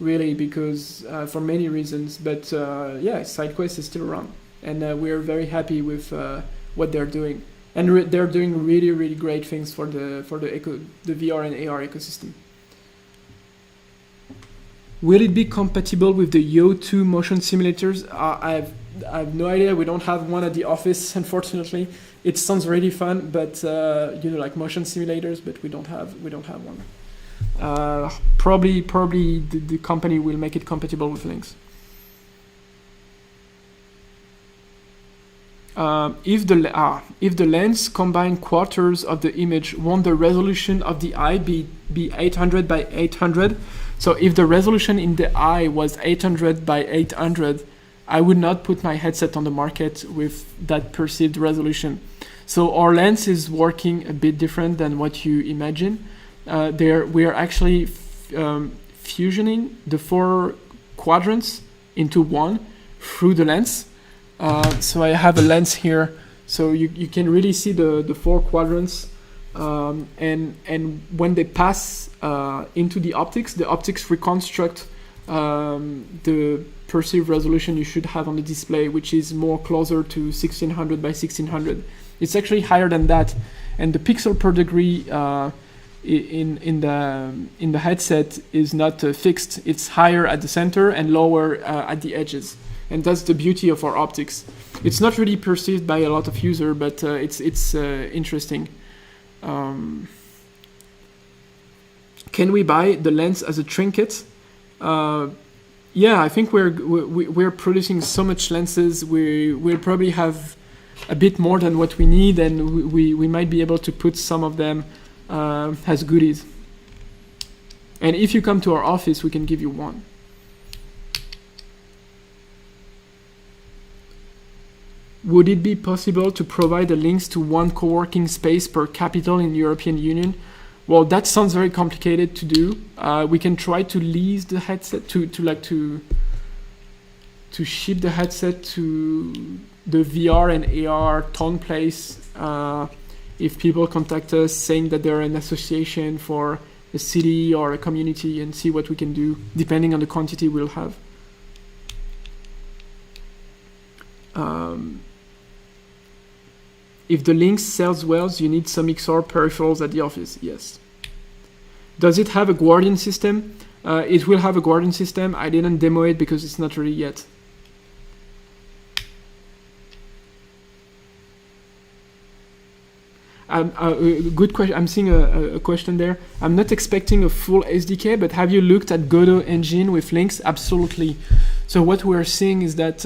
really, because for many reasons, but yeah, SideQuest is still around, and we are very happy with what they're doing, and they're doing really, really great things for the VR and AR ecosystem. Will it be compatible with the Yo2 motion simulators? I have no idea. We don't have one at the office, unfortunately. It sounds really fun, but like motion simulators, but we don't have one. Probably the company will make it compatible with Lynx. If the lens combined quarters of the image, won't the resolution of the eye be 800 by 800? So if the resolution in the eye was 800 by 800, I would not put my headset on the market with that perceived resolution. So our lens is working a bit different than what you imagine. We are actually fusioning the 4 quadrants into one through the lens. So I have a lens here, so you can really see the 4 quadrants, and when they pass into the optics reconstruct the perceived resolution you should have on the display, which is more closer to 1600 by 1600. It's actually higher than that, and the pixel per degree in the headset is not fixed. It's higher at the center and lower at the edges. And that's the beauty of our optics. It's not really perceived by a lot of users, but it's interesting. Can we buy the lens as a trinket? Yeah, I think we're producing so much lenses. We'll probably have a bit more than what we need, and we might be able to put some of them as goodies. And if you come to our office, we can give you one. Would it be possible to provide the links to one co-working space per capital in the European Union? Well, that sounds very complicated to do. We can try to lease the headset to ship the headset to the VR and AR tone place. If people contact us saying that they're an association for a city or a community, and see what we can do depending on the quantity we'll have. If the Lynx sells well, you need some XR peripherals at the office. Yes. Does it have a Guardian system? It will have a Guardian system. I didn't demo it because it's not ready yet. Good question. I'm seeing a question there. I'm not expecting a full SDK, but have you looked at Godot engine with Lynx? Absolutely. So what we're seeing is that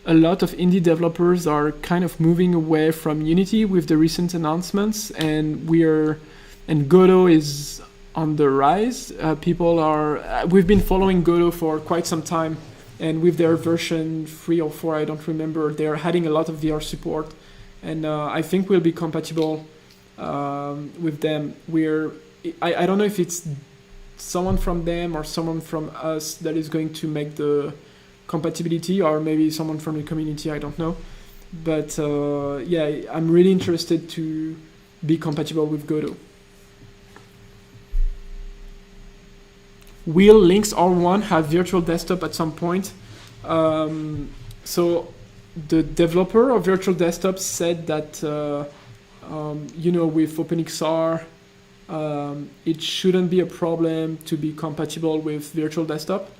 a lot of indie developers are kind of moving away from Unity with the recent announcements, and Godot is on the rise. We've been following Godot for quite some time, and with their version 3 or 4, I don't remember, they're adding a lot of VR support, and I think we'll be compatible with them. I don't know if it's someone from them or someone from us that is going to make the compatibility, or maybe someone from the community, I don't know. But yeah, I'm really interested to be compatible with Godot. Will Lynx R1 have virtual desktop at some point? So the developer of virtual desktop said that with OpenXR it shouldn't be a problem to be compatible with virtual desktop.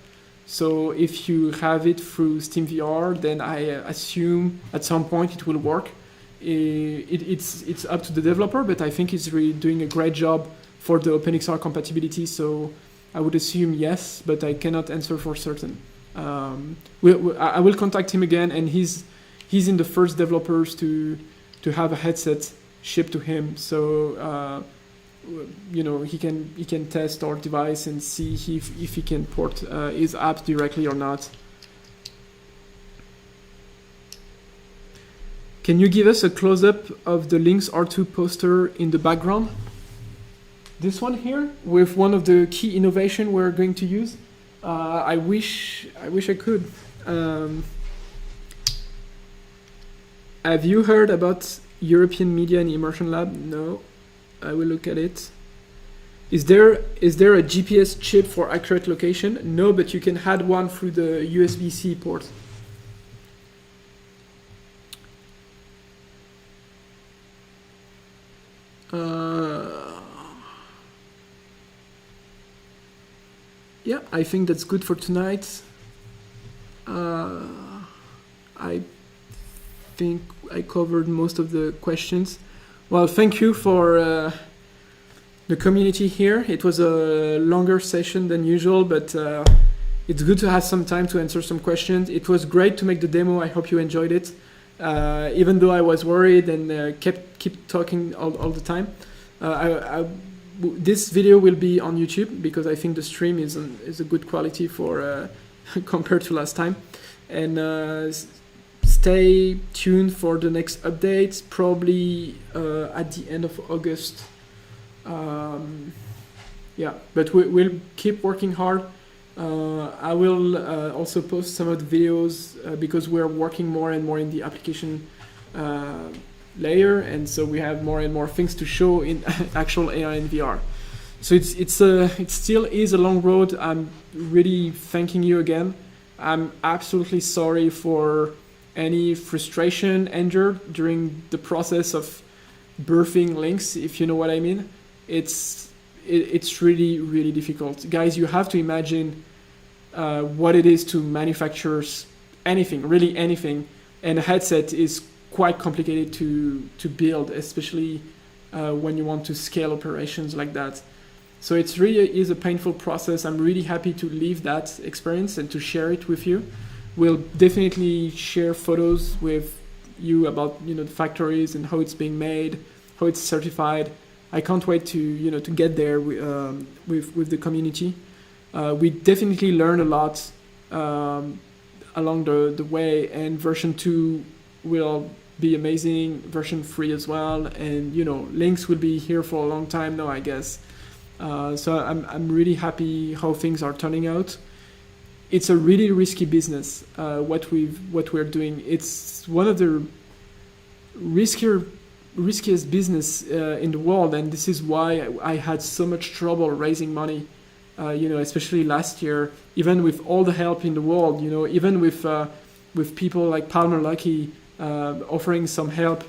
So if you have it through SteamVR, then I assume at some point it will work. It's up to the developer, but I think it's really doing a great job for the OpenXR compatibility. So I would assume yes, but I cannot answer for certain. I will contact him again, and he's in the first developers to have a headset shipped to him. So he can test our device and see if he can port his app directly or not. Can you give us a close-up of the Lynx R2 poster in the background? This one here, with one of the key innovation we're going to use. I wish I could. Have you heard about European Media and Immersion Lab? No. I will look at it. Is there a GPS chip for accurate location? No, but you can add one through the USB-C port. Yeah, I think that's good for tonight. I think I covered most of the questions. Well, thank you for the community here. It was a longer session than usual, but it's good to have some time to answer some questions. It was great to make the demo. I hope you enjoyed it. Even though I was worried and keep talking all the time. This video will be on YouTube because I think the stream is a good quality for compared to last time. And stay tuned for the next updates, probably at the end of August. Yeah, but we'll keep working hard. I will also post some of the videos because we're working more and more in the application layer, and so we have more and more things to show in actual AR and VR. So it still is a long road. I'm really thanking you again. I'm absolutely sorry for any frustration endured during the process of birthing Lynx, if you know what I mean. It's really, really difficult. Guys, you have to imagine what it is to manufacture anything, really anything, and a headset is quite complicated to build, especially when you want to scale operations like that. So it really is a painful process. I'm really happy to live that experience and to share it with you. We'll definitely share photos with you about the factories and how it's being made, how it's certified. I can't wait to get there with the community. We definitely learned a lot along the way, and version 2 will be amazing, version 3 as well, and Lynx will be here for a long time now, I guess. So I'm really happy how things are turning out. It's a really risky business. What we're doing. It's one of the riskiest business in the world, and this is why I had so much trouble raising money. Especially last year, even with all the help in the world. Even with people like Palmer Luckey offering some help,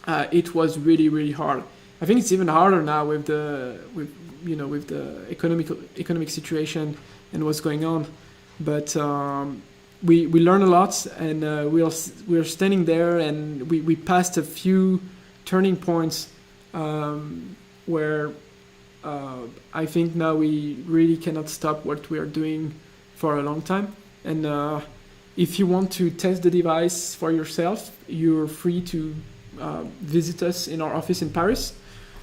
it was really, really hard. I think it's even harder now with the economic situation and what's going on. But we learn a lot, and we're standing there, and we passed a few turning points where I think now we really cannot stop what we are doing for a long time. And if you want to test the device for yourself, you're free to visit us in our office in Paris.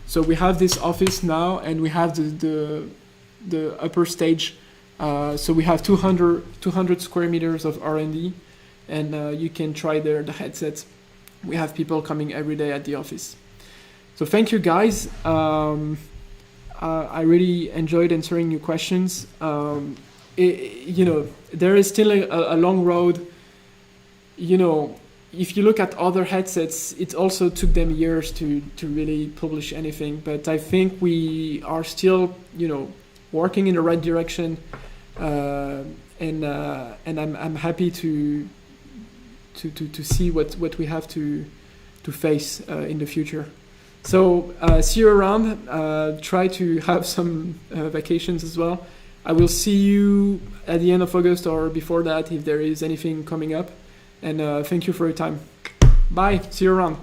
So we have this office now, and we have the upper stage. So we have 200 square meters of R&D, and you can try there the headsets. We have people coming every day at the office. So thank you, guys. I really enjoyed answering your questions. There is still a long road. If you look at other headsets, it also took them years to really publish anything. But I think we are still, working in the right direction. And I'm happy to see what we have to face in the future. So see you around. Try to have some vacations as well. I will see you at the end of August or before that if there is anything coming up. And thank you for your time. Bye. See you around.